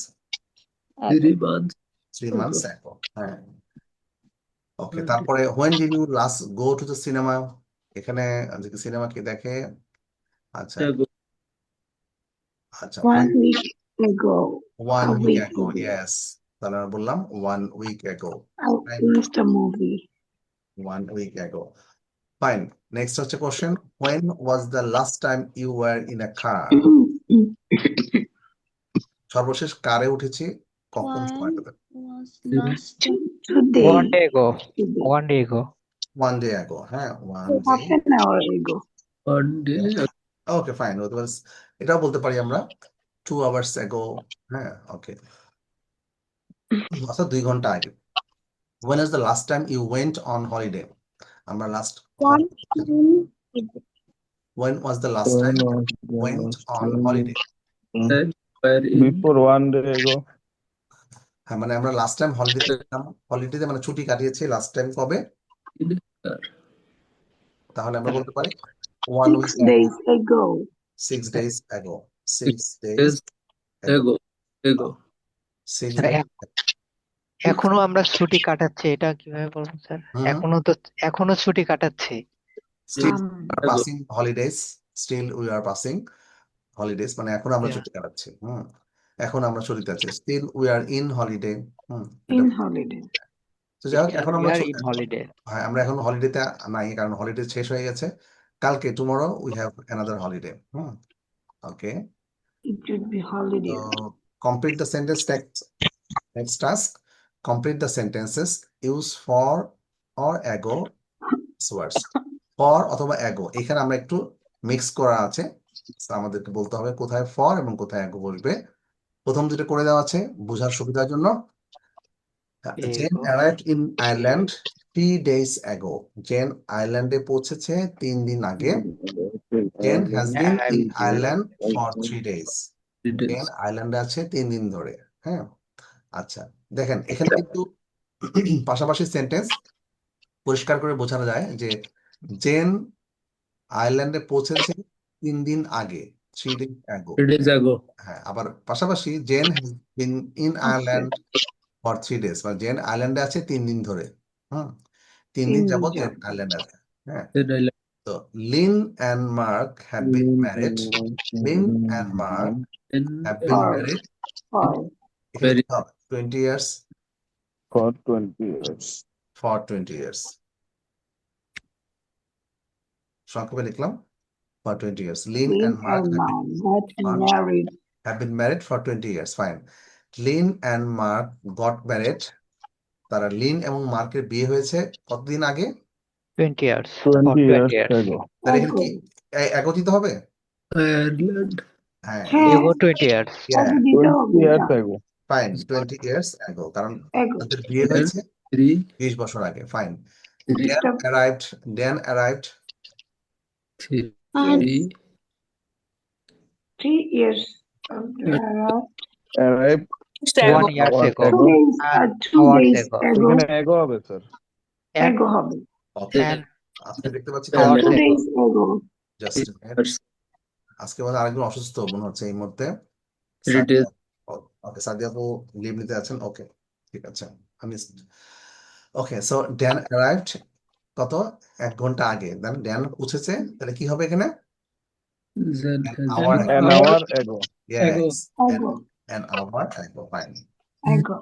3 months 3 ago. months ago। হ্যাঁ, ওকে। Okay. তারপরে when did you last go to the cinema? এখানে cinema কি দেখে? আচ্ছা Ago. আচ্ছা, 1 week ago. one A week week ago, ago. yes। তাহলে আমরা বললাম 1 week ago, I right? finished a movie. 1 week ago, fine। Next হচ্ছে question, when was the last time you were in a car? সর্বশেষ কারে উঠেছি কখন সময়টাতে? Was Today. last time? Today. 1 day ago. Today. 1 day ago. 1 day ago, হ্যাঁ, 1 Half day। an hour ago. 1 day ago. Okay fine, এটাও বলতে পারি আমরা 2 hours ago, হ্যাঁ, ওকে, অর্থাৎ 2 ঘন্টা আগে। When is the last time you went on holiday? আমরা last One time. when was the last When time you was the went last on time holiday? And were in Before 1 day ago. হ্যাঁ, মানে আমরা last time হলিডেতে মানে ছুটি কাটিয়েছি last time কবে? in a car. তাহলে আমরা বলতে পারি 1 6 week ago, days ago. 6 days ago, 6 days Days ago, ago. 6 sir days এখনো আমরা ছুটি কাটাচ্ছি, এটা কিভাবে বলবো স্যার? হুম। এখনো ছুটি কাটাচ্ছি। Still Ago. passing holidays, still we are passing holidays, মানে এখন আমরা Yeah. ছুটি কাটাচ্ছি। এখন আমরা ছুটিতে আছি, still we are in holiday। In holiday. তো যাই হোক, Still এখন we আমরা are in holiday. হ্যাঁ, আমরা এখন হলিডেতে নাই, কারণ হলিডে শেষ হয়ে গেছে। কালকে tomorrow we have another holiday. Okay, It should be holiday. তো complete the sentence next task, complete the sentences use for or ago words. For অথবা অ্যাগো, এখানে আমরা একটু মিক্স করা আছে, আমাদেরকে বলতে হবে কোথায় ফর এবং কোথায় অ্যাগো বলবে। প্রথম যেটা করে দেওয়া আছে বোঝার সুবিধার জন্য, Jane arrived in Ireland 3 days ago। Jane আয়ারল্যান্ডে পৌঁছেছে 3 দিন আগে। Jane has been in Ireland for 3 days। 3 days. Jane আয়ারল্যান্ডে আছে 3 দিন ধরে। হ্যাঁ, আচ্ছা, দেখেন এখানে কিন্তু পাশাপাশি সেন্টেন্স পরিষ্কার করে বোঝানো যায় যে জেন আয়ারল্যান্ডে পৌঁছেছে 3 দিন আগে, 3 days ago। 3 days ago. হ্যাঁ, আবার পাশাপাশি Jane has been in Ireland for 3 days, মানে জেন আয়ারল্যান্ডে আছে 3 দিন ধরে। 3 দিন যাবত জেন আয়ারল্যান্ডে আছে। হ্যাঁ, Then I left. তো Lynn and Mark have been married. Lynn and Mark And have been Or- married Or এখানে Very- 20 years, For 20 years. for 20 years। সংক্ষেপে লিখলাম for 20 years। Lynn Lynn and Mark and Mom got Mark. married. have been married for 20 years, fine। Lynn and Mark got married, তারা Lynn এবং মার্কের বিয়ে হয়েছে কতদিন আগে? 20 years. 20 or years 20 years. ago. তাহলে এখানে কি একও দিতে হবে? Ireland. হ্যাঁ, হ্যাঁ। Ago 20 years. আগে দিতে হবে 20 years না। ago. ফাইন, 20 years ago, কারণ Ago. তাদের বিয়ে হয়েছে 3 20 বছর আগে। ফাইন।3 Dan arrived 3 3 years ago. Arrived Just ago. 1 year hours ago. 2 days, And 2 hours days ago. ago. এখানে ago হবে স্যার। And Ago হবে। ওকে, And আজকে দেখতে পাচ্ছি hours 2 ago. days ago. Just আজকে মানে আরেকজন অসুস্থ মনে হচ্ছে এই মুহূর্তে। 3 days. ওকে, সাদিয়া আপু লিভ নিতে আছেন। ওকে, ঠিক আছে, আমি ওকে। সো ড্যান অ্যারাইভড কত? 1 ঘন্টা আগে। দেন ড্যান পৌঁছেছে, তাহলে কি হবে এখানে? Then An has hour been An hour ago. Yes, Ago. an hour ago, fine। Ago.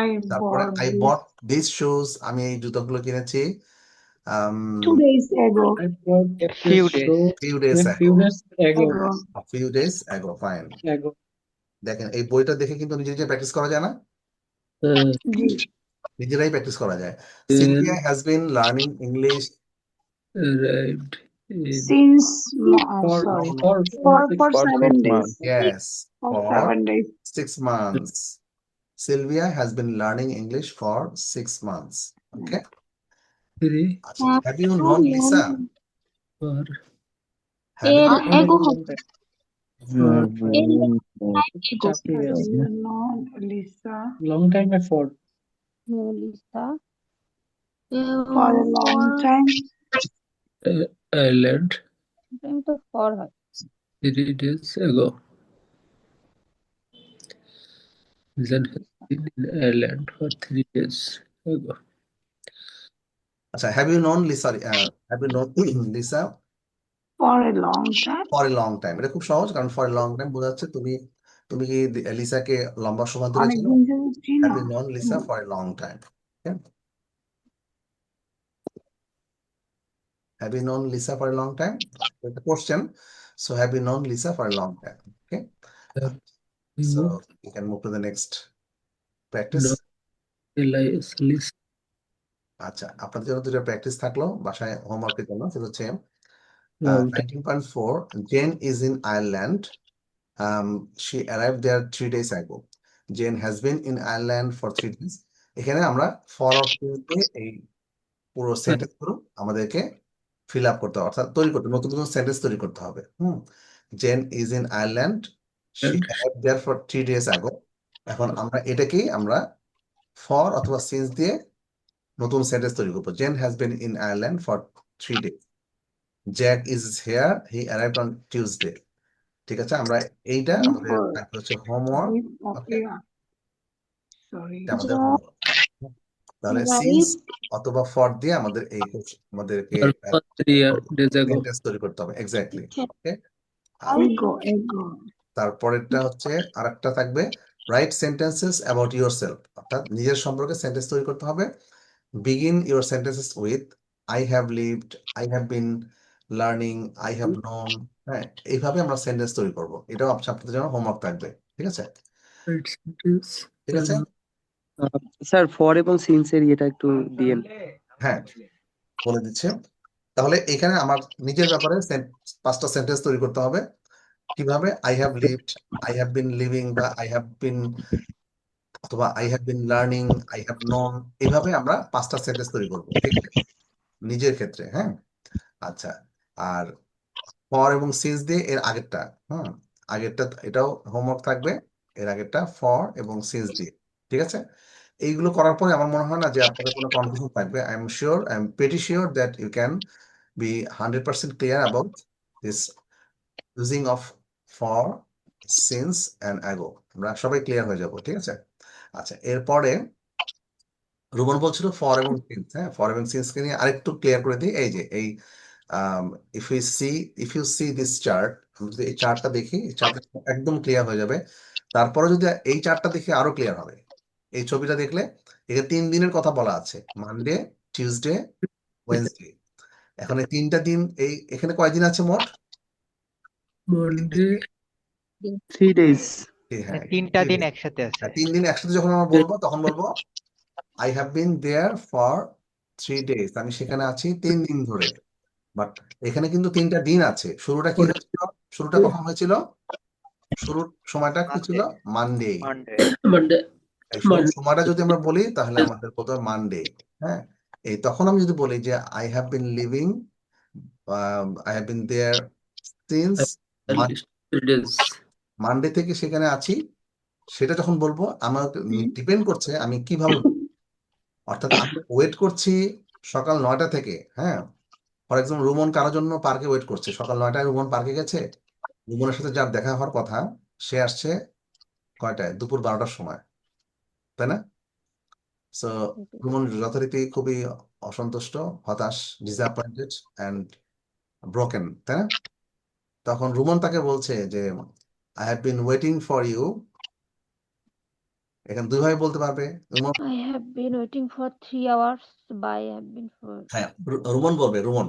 I তারপরে bought I this bought these shoes, আমি এই জুতোগুলো কিনেছি 2 days ago. I bought A few this days. show few days a few ago, days ago. Ago. a few days ago, fine। Ago. দেখেন এই বইটা দেখে কিন্তু নিজে নিজে প্র্যাকটিস করা যায় না? জি। নিজেরাই প্র্যাকটিস করা যায়। Then Sylvia has been learning English arrived in Since for sorry. for For 7 6 days. months. yes, For for 7 days. 6 months। Sylvia has been learning English for 6 months। Okay, 3 আচ্ছা, have you known Lisa? for Having Ego long হবে। time. For Ego চাপে আছে। not Lisa Long time at for Lisa for a long time. Ireland time তো for হয় 3 days ago. Then has been in Ireland for 3 days ago. আচ্ছা, have you known Lisa? Have you known Lisa For a long time. for a long time? এটা খুব সহজ, কারণ for a long time বোঝাচ্ছে তুমি তুমি কি লিসাকে লম্বা সময় ধরে চেনো? অনেকদিন ধরে চিনো। Have you known Lisa for a long time? Okay. Have you known Lisa for a long time? That's the question. So have you known Lisa for a long time? Okay. Have So you you can move to the next practice. known Lisa? আচ্ছা, আপনাদের জন্য দুটো practice থাকলো বাসায় হোমওয়ার্কের জন্য। সেটা হচ্ছে Long time. 19.4 Jane is in Ireland. She arrived there 3 days ago. Jane has been in Ireland for 3 days. এখানে আমরা ফর অফ এই পুরো সেন্টেন্স গুলো আমাদেরকে ফিল আপ করতে হবে, অর্থাৎ তৈরি করতে, নতুন নতুন সেন্টেন্স তৈরি করতে হবে। Jane is in Ireland, she arrived there for 3 days ago। এখন আমরা এটাকেই আমরা ফর অথবা সিন্স দিয়ে নতুন সেন্টেন্স তৈরি করবো। Jane has been in Ireland for 3 days। Jack is here, he arrived on Tuesday. ঠিক আছে, আমরা এইটা আমাদের হচ্ছে হোমওয়ার্ক। Okay, sorry. আমাদের হোমওয়ার্ক। তাহলে সিন্স অথবা ফর দিয়ে আমাদেরকে For 3 days ago. সেন্টেন্স তৈরি করতে হবে। এক্স্যাক্টলি। ওকে, এগো। তারপরেরটা হচ্ছে আরেকটা থাকবে, রাইট সেন্টেন্সেস অ্যাবাউট ইয়োরসেলফ, অর্থাৎ নিজের সম্পর্কে সেন্টেন্স তৈরি করতে হবে। Begin your sentences with I have lived, I have been learning, I have known. হ্যাঁ, এইভাবে আমরা সেন্টেন্স তৈরি করব। এটাও আপনাদের জন্য হোমওয়ার্ক থাকবে। ঠিক আছে, Right sentence. ঠিক আছে। স্যার ফর এবং সিন্স এর এটা একটু দিয়েন। হ্যাঁ, বলে দিচ্ছে। তাহলে এখানে আমার নিজের ব্যাপারে 5টা সেন্টেন্স তৈরি করতে হবে। কিভাবে? I have lived, I have been living, বা আই হ্যাভ বিন, অথবা I have been learning, I have known. এইভাবে আমরা 5টা সেন্টেন্স তৈরি করবো, ঠিক আছে, নিজের ক্ষেত্রে। হ্যাঁ, আচ্ছা। আর ফর এবং সিন্স দিয়ে এর আগেরটা, আগেরটা এটাও হোমওয়ার্ক থাকবে। এর আগেরটা ফর এবং সিন্স দিয়ে। ঠিক আছে, এইগুলো করার পরে আমার মনে হয় না যে আপনাদের কোনো কনফিউশন থাকবে। I am pretty sure that you can be 100% clear about this using of for, since and ago। আমরা সবাই ক্লিয়ার হয়ে যাব। ঠিক আছে, আচ্ছা। এরপরে রুমন বলছিল ফর এবং সিন্স। হ্যাঁ, ফর এবং সিন্সকে নিয়ে আরেকটু ক্লিয়ার করে দিই। এই যে এই if you see this chart, আমরা যদি এই চার্টটা দেখি, এই চার্ট একদম ক্লিয়ার হয়ে যাবে। তারপরে যদি এই চার্টটা দেখি আরো ক্লিয়ার হবে। এই ছবিটা দেখলে এখানে 3 দিনের কথা বলা আছে, মানডে, টিউসডে, ওয়েডনেসডে। এখন এই 3টা দিন, এখানে কয়দিন আছে মোট? Monday. 3 days। হ্যাঁ, 3টা দিন একসাথে আছে। 3 দিন একসাথে যখন আমরা বলবো তখন বলবো I have been there for 3 days। আমি সেখানে আছি 3 দিন ধরে। বাট এখানে কিন্তু 3টা দিন আছে। শুরুটা কি হয়েছিল? শুরুটা কখন হয়েছিল? শুরুর সময়টা কি ছিল? মানডে। Monday. এই শুরুর সময়টা যদি আমরা বলি তাহলে আমাদের বলতে হবে মানডে। হ্যাঁ, এই তখন আমি যদি বলি যে I have been living, I have been there since Monday থেকে সেখানে আছি, সেটা যখন বলবো আমার ডিপেন্ড করছে আমি কিভাবে, অর্থাৎ আমি ওয়েট করছি সকাল 9টা থেকে। হ্যাঁ, ফর এক্সাম্পল রুমন কারোর জন্য পার্কে ওয়েট করছে, সকাল 9টায় রুমন পার্কে গেছে। রুমনের সাথে যার দেখা হওয়ার কথা সে আসছে কয়টায়? দুপুর 12টার সময়, তাই না? সো রুমন যথারীতি খুবই অসন্তুষ্ট, হতাশ, ডিসঅ্যাপয়েন্টেড অ্যান্ড ব্রোকেন, তাই না? তখন রুমন তাকে বলছে যে I have been waiting for you. এখানে দুইভাবে বলতে পারবে। I have been waiting for 3 hours by I have been for হ্যাঁ, রুমন বলবে, রুমন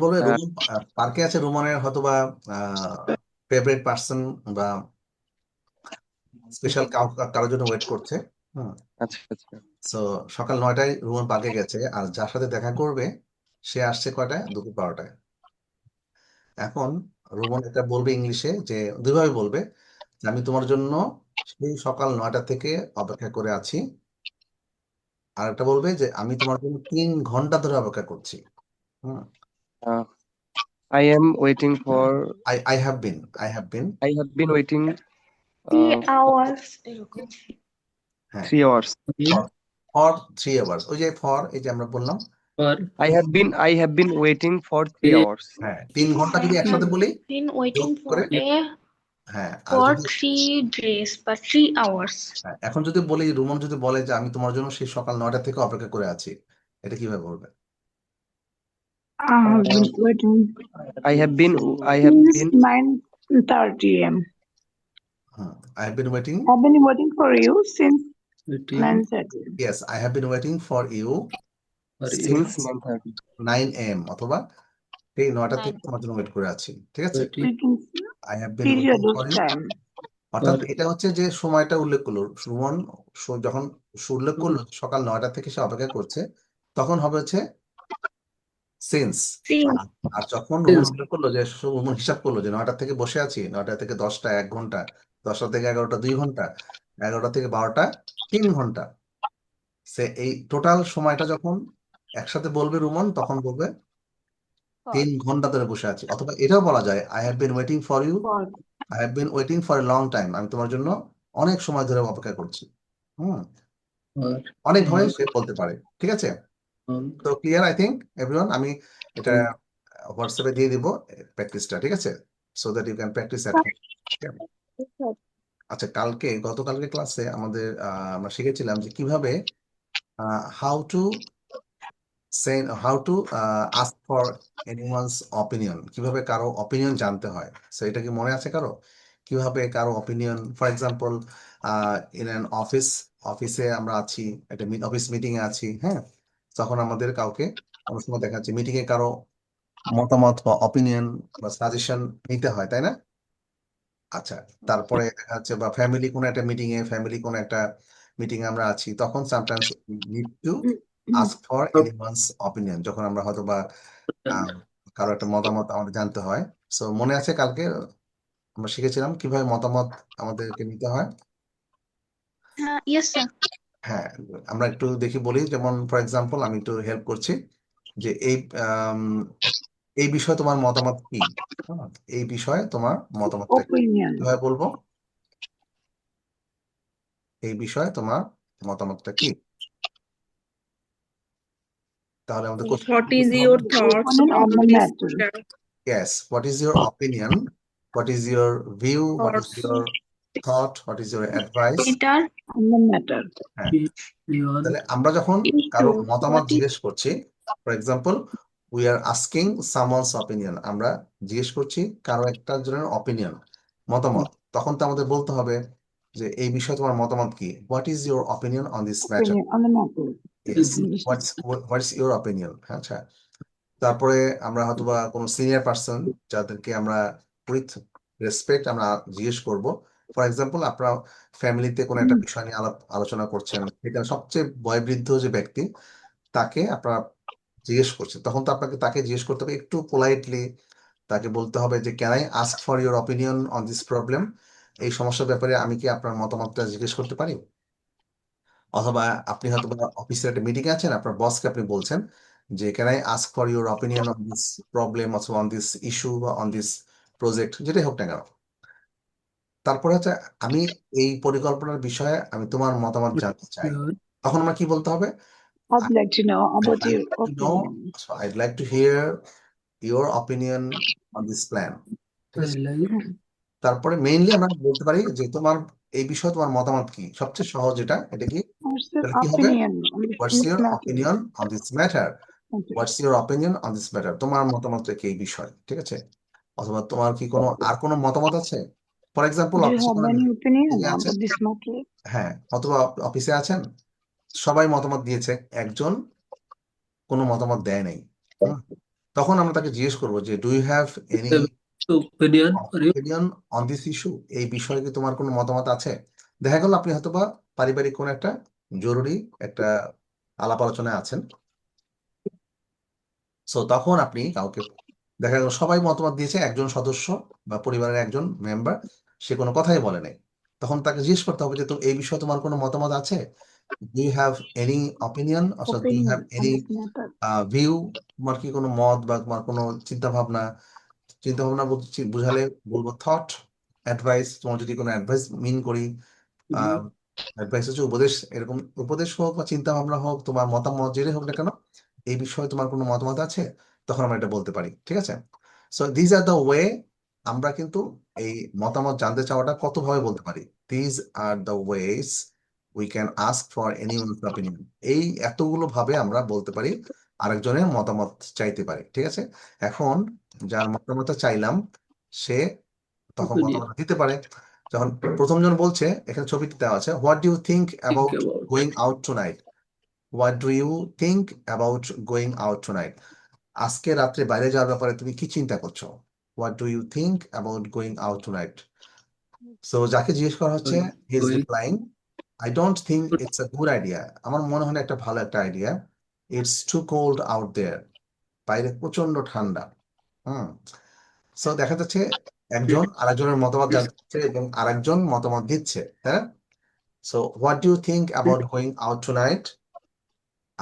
বলবে, রুমন পার্কে আছে। রুমনের হয়তোবা ফেভারিট পার্সন বা স্পেশাল কারোর জন্য ওয়েট করছে। আচ্ছা আচ্ছা। সো সকাল 9টায় রুমন পার্কে গেছে, আর যার সাথে দেখা করবে সে আসছে কয়টায়? দুপুর 12টায়। এখন রুমন এটা বলবে ইংলিশে, যে দুইভাবে বলবে, যে আমি তোমার জন্য সেই সকাল 9টা থেকে অপেক্ষা করে আছি। আর একটা বলবে যে আমি তোমার জন্য 3 ঘন্টা ধরে অপেক্ষা করছি। I am waiting for. I have been waiting 3 hours. হ্যাঁ 3 hours. for 3 hours ওই যে for এই যে আমরা বললাম For I have been waiting for 3 3 hours. হ্যাঁ 3 ঘন্টা যদি একসাথে বলি Been waiting যোগ for করে হ্যাঁ আর for যদি 3 days but 3 hours. হ্যাঁ, এখন যদি বলি রুমন যদি বলে যে আমি তোমার জন্য সেই সকাল 9টা থেকে অপেক্ষা করে আছি এটা কিভাবে বলবে I have been waiting I have been since 9:30 a.m. I have been waiting I've been waiting for you since waiting 9:30. yes I have been waiting for you for you. since 9:30. 9 a.m. অথবা এই 9টা থেকে তোমার জন্য wait করে আছি ঠিক আছে Waiting We can I have been period waiting of for you time. অর্থাৎ for এটা হচ্ছে যে সময়টা উল্লেখ করলো সুমন যখন উল্লেখ করলো সকাল 9টা থেকে সে অপেক্ষা করছে তখন হবে হচ্ছে সিন্স Since আর যখন রুমন since উল্লেখ করলো যে রুমন হিসাব করলো যে 9টা থেকে বসে আছি 9টা থেকে 10টা 1 ঘন্টা 10টা থেকে 11টা 2 ঘন্টা 11টা থেকে 12টা 3 ঘন্টা সে এই টোটাল সময়টা যখন একসাথে বলবে রুমন তখন বলবে 3 ঘন্টা ধরে বসে আছি অথবা এটাও বলা যায় I have been waiting for you For I have been waiting for a long time আমি তোমার জন্য অনেক সময় ধরে অপেক্ষা করছি হুম for অনেকভাবে সে বলতে পারে ঠিক আছে long তো ক্লিয়ার আই থিঙ্ক এভরিওয়ান আমি এটা হোয়াটসঅ্যাপে দিয়ে দিব প্র্যাকটিসটা ঠিক আছে so that you can practice at home আচ্ছা গতকালকে ক্লাসে আমাদের আমরা শিখেছিলাম যে কিভাবে how to ask for anyone's opinion কিভাবে কারো অপিনিয়ন জানতে হয় সো এটা কি মনে আছে কারো কিভাবে কারো opinion for example in an অফিসে আমরা আছি একটা অফিস মিটিং এ আছি হ্যাঁ তখন আমাদের কাউকে অনেক সময় দেখা যাচ্ছে মিটিং এ কারো মতামত বা অপিনিয়ন বা সাজেশন নিতে হয় তাই না আচ্ছা তারপরে দেখা যাচ্ছে বা ফ্যামিলি কোনো একটা মিটিং এ আমরা আছি তখন sometimes need to ask for anyone's opinion যখন আমরা হয়তো বা কারো একটা মতামত আমাদের জানতে হয় সো মনে আছে কালকে আমরা শিখেছিলাম কিভাবে মতামত আমাদেরকে নিতে হয় yes sir. হ্যাঁ আমরা একটু দেখি বলি যেমন ফর এক্সাম্পল আমি একটু হেল্প করছি যে এই বিষয়ে তোমার মতামত কি এই বিষয়ে তোমার মতামতটা কি opinion. কিভাবে বলবো এই বিষয়ে তোমার মতামতটা কি তাহলে আমাদের What is your thoughts Opinion on on the this matter. matter? yes what is your opinion what is your view what is Thoughts. your thought what is your advice Peter, On the matter. হ্যাঁ beyond তাহলে আমরা যখন issue. কারো মতামত What is জিজ্ঞেস করছি for example we are asking someone's opinion আমরা জিজ্ঞেস করছি কারো একটা জনের অপিনিয়ন মতামত তখন তো আমাদের বলতে হবে যে এই বিষয়ে তোমার মতামত কি what is your opinion on this matter Opinion on the matter. Yes what's your opinion আচ্ছা তারপরে আমরা হয়তোবা কোনো সিনিয়র পার্সন যাদেরকে আমরা উইথ রেসপেক্ট আমরা জিজ্ঞেস করব ফর এক্সাম্পল আপনারা ফ্যামিলিতে কোনো একটা বিষয় নিয়ে আলোচনা করছেন এটা সবচেয়ে বয়োবৃদ্ধ যে ব্যক্তি তাকে আপনারা জিজ্ঞেস করছেন তখন তো আপনাকে তাকে জিজ্ঞেস করতে হবে একটু পোলাইটলি তাকে বলতে হবে যে can I ask for your opinion on this problem এই সমস্যার ব্যাপারে আমি কি আপনার মতামতটা জিজ্ঞেস করতে পারি অথবা আপনি হয়তো অফিসের একটা মিটিং আছেন আপনার বসকে আপনি বলছেন যে can I ask for your opinion on this problem অথবা অন দিস ইস্যু বা অন দিস প্রজেক্ট যেটাই হোক না কেন তারপরে হচ্ছে আমি এই পরিকল্পনার বিষয়ে আমি তোমার মতামত জানতে চাই তখন আমার কি বলতে হবে I'd like to know about your opinion. So I'd like to hear your opinion on this plan ঠিক আছে তারপরে মেইনলি আমরা বলতে পারি যে তোমার এই বিষয়ে তোমার মতামত কি সবচেয়ে সহজ এটা কি What's your তাহলে কি হবে opinion on what's this your matter? Opinion on this matter Okay. What's your opinion on this matter তোমার মতামতটা কি এই বিষয় ঠিক আছে অথবা তোমার কি কোনো মতামত আছে ফর এক্সাম্পল Do you অফিসে have কোনো any opinion মিটিং আছে about this matter? হ্যাঁ অথবা অফিসে আছেন সবাই মতামত দিয়েছে একজন কোনো মতামত দেয় নাই তখন আমরা তাকে জিজ্ঞেস করবো যে do you have any opinion on this issue এই বিষয়ে কি তোমার কোনো মতামত আছে দেখা গেল আপনি হয়তো বা পারিবারিক কোনো একটা জরুরি একটা আলাপ আলোচনায় আছেন সো তখন আপনি কাউকে দেখা গেল সবাই মতামত দিয়েছে একজন সদস্য বা পরিবারের একজন মেম্বার সে কোনো কথাই বলে নাই তখন তাকে জিজ্ঞেস করতে হবে যে তো এই বিষয়ে তোমার কোনো মতামত আছে do you have any opinion অথবা do you have Opinion on any this matter. View তোমার কি কোনো মত বা তোমার কোনো চিন্তা ভাবনা চিন্তা ভাবনা বুঝালে বলবো থট। অ্যাডভাইস, তোমার যদি কোনো অ্যাডভাইস মিন করি, অ্যাডভাইস হচ্ছে উপদেশ, এরকম উপদেশ হোক বা চিন্তা ভাবনা হোক, তোমার মতামত যেটাই হোক না কেন, এই বিষয়ে তোমার কোনো মতামত আছে, তখন আমরা এটা বলতে পারি, ঠিক আছে? So these are the way, আমরা কিন্তু এই মতামত জানতে চাওয়াটা কতভাবে বলতে পারি। These are the ways we can ask for anyone's opinion. এই এতগুলো ভাবে আমরা বলতে পারি, আরেকজনের মতামত চাইতে পারি, ঠিক আছে? এখন যার মতামত চাইলাম সে তখন Opinion. মতামত দিতে পারে। যখন প্রথমজন বলছে, এখানে ছবিতে দেওয়া আছে, what do you think about about. Going out tonight? What do you think about going out tonight? আজকে রাত্রে বাইরে যাওয়ার ব্যাপারে তুমি কি চিন্তা করছো? What do you think about going out tonight? So যাকে জিজ্ঞেস করা হচ্ছে, he is Going. Replying, I don't think it's a good idea. আমার মনে হয় না একটা ভালো একটা idea. It's too cold out there. বাইরে প্রচন্ড ঠান্ডা। সো দেখা যাচ্ছে একজন আরেকজনের মতামত জানছে এবং আরেকজন মতামত দিচ্ছে, হ্যাঁ? So what do you think about going out tonight?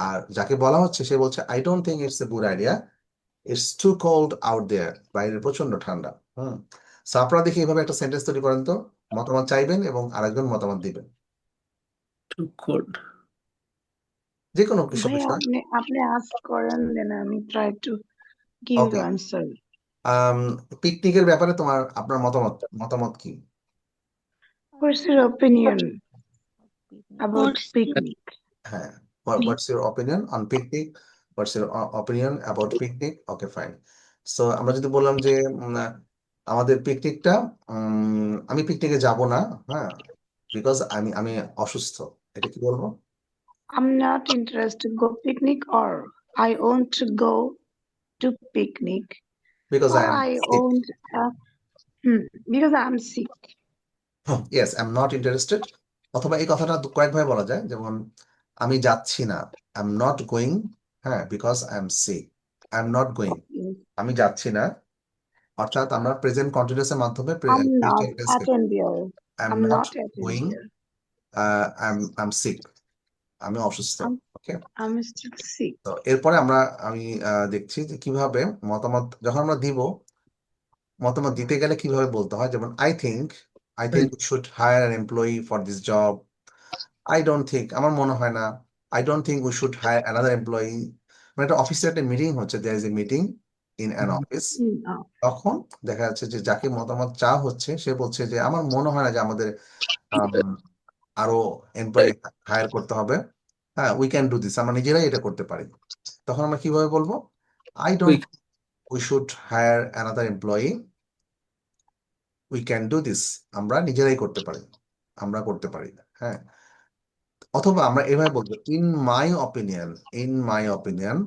আর যাকে বলা হচ্ছে সে বলছে, I don't think it's a good idea, it's too cold out there. বাইরে প্রচন্ড ঠান্ডা। সো আপনারা দেখি এইভাবে একটা সেন্টেন্স তৈরি করেন তো, মতামত চাইবেন এবং আরেকজন মতামত দিবেন Too cold. যে কোনো কিছু ভাই বিষয়। আপনি ask করেন, then আমি try to give okay, answer. পিকনিকের ব্যাপারে আপনার মতামত কি? What's your opinion about What's picnic? হ্যাঁ, what's your opinion on picnic? What's your opinion about picnic? Okay, fine. So আমরা যদি বললাম যে আমাদের পিকনিকটা, আমি পিকনিকে যাব না, হ্যাঁ, বিকজ আমি অসুস্থ, এটা কি বলবো? I'm not interested to go picnic, or I want to go to picnic, because or I am I sick. want because I'm sick. Yes, I am not interested. অথবা এই কথাটা কয়েকভাবে বলা যায়, যেমন আমি যাচ্ছি না, আই এম নট গোয়িং, হ্যাঁ, because I am sick. I am not going, Yes. আমি যাচ্ছি না, অর্থাৎ আমরা প্রেজেন্ট কন্টিনিউয়াসের মাধ্যমে I'm not future tense কে, attend there. I am I'm not not attend going, there. I am sick, আমি অসুস্থ। I'm okay, I'm still sick. তো এরপরে আমি দেখছি যে কিভাবে মতামত যখন আমরা দিব, মতামত দিতে গেলে কিভাবে বলতে হয়। যেমন I think we should hire an employee for this job. I don't think, আমার মনে হয় না। I don't think we should hire another employee. মানে একটা অফিসে একটা মিটিং হচ্ছে, there is a meeting in an office. তখন দেখা যাচ্ছে যে যাকে মতামত চাওয়া হচ্ছে সে বলছে যে আমার মনে হয় না যে আমাদের আরো এমপ্লয়ি হায়ার করতে হবে। হ্যাঁ, উই ক্যান ডু দিস, আমরা নিজেরাই এটা করতে পারি। তখন আমরা কিভাবে বলবো? I don't we should hire another employee, we can do this, আমরা নিজেরাই করতে পারি, আমরা করতে পারি। হ্যাঁ, অথবা আমরা এভাবে বলবো, in my opinion. In my opinion,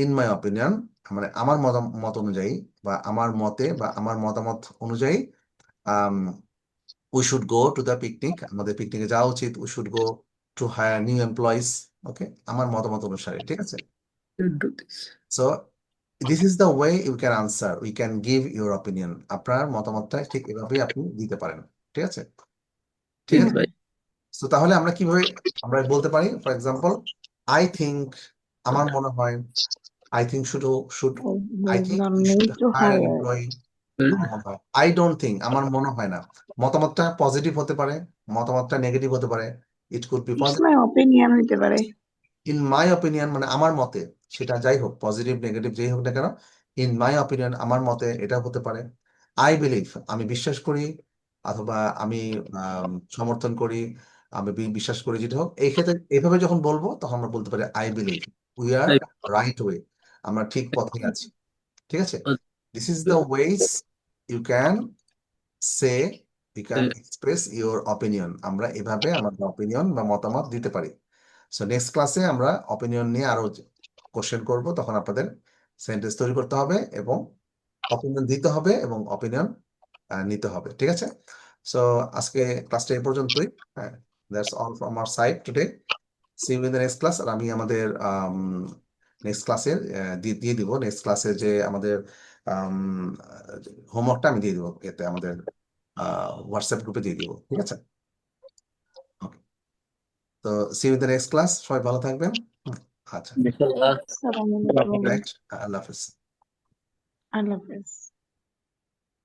in my opinion মানে আমার মত অনুযায়ী বা আমার মতে বা আমার মতামত অনুযায়ী, we should go to the picnic, আমাদের পিকনিকে যাওয়া উচিত। We should go to hire new employees. Okay, আমার মতামত অনুসারে, ঠিক আছে? Do this. So this is the way you can answer, we can give your opinion. আপনার মতামতটা ঠিক এভাবেই আপনি দিতে পারেন, ঠিক আছে? ঠিক Yes, আছে। bye. তো তাহলে আমরা কিভাবে আমরা বলতে পারি, ফর এক্সাম্পল, আই থিঙ্ক, আমার মনে হয়, I think should I There's think no we should need to hire an hire. Employee. I don't think, আমার মনে হয় না। মতামতটা পজিটিভ হতে পারে, মতামতটা নেগেটিভ হতে পারে। It could be It's positive. my opinion হতে পারে। ইন মাই অপিনিয়ন মানে আমার মতে, সেটা যাই হোক, পজিটিভ নেগেটিভ যেই হোক না কেন, ইন মাই অপিনিয়ন আমার মতে এটা হতে পারে। আই বিলিভ, আমি বিশ্বাস করি, অথবা আমি সমর্থন করি, আমি বিশ্বাস করি, যেটা হোক। এই ক্ষেত্রে এইভাবে যখন বলবো তখন আমরা বলতে পারি I believe we are right way, আমরা ঠিক পথে আছি, ঠিক আছে? This is the ways you can say, you can express your opinion. আমরা এভাবে আমাদের অপিনিয়ন বা মতামত দিতে পারি। সো নেক্সট ক্লাসে আমরা অপিনিয়ন নিয়ে আরো কোশ্চেন করব, তখন আপনাদের সেন্টেন্স তৈরি করতে হবে এবং অপিনিয়ন দিতে হবে এবং অপিনিয়ন নিতে হবে, ঠিক আছে? সো আজকে ক্লাসটা এই পর্যন্তই। হ্যাঁ, that's all from our side today. See you in the next class. আর আমি আমাদের নেক্সট ক্লাসে দিয়ে দিব, নেক্সট ক্লাসে যে আমাদের হোমওয়ার্কটা আমি দিয়ে দিব, এতে আমাদের হোয়াটসঅ্যাপ গ্রুপে দিয়ে দিব, ঠিক আছে? ওকে, তো see you in the next class, সবাই ভালো থাকবেন। আচ্ছা, Inshallah. আসসালামু আলাইকুম। রাইট, আল্লাহ হাফেজ। আল্লাহ হাফেজ।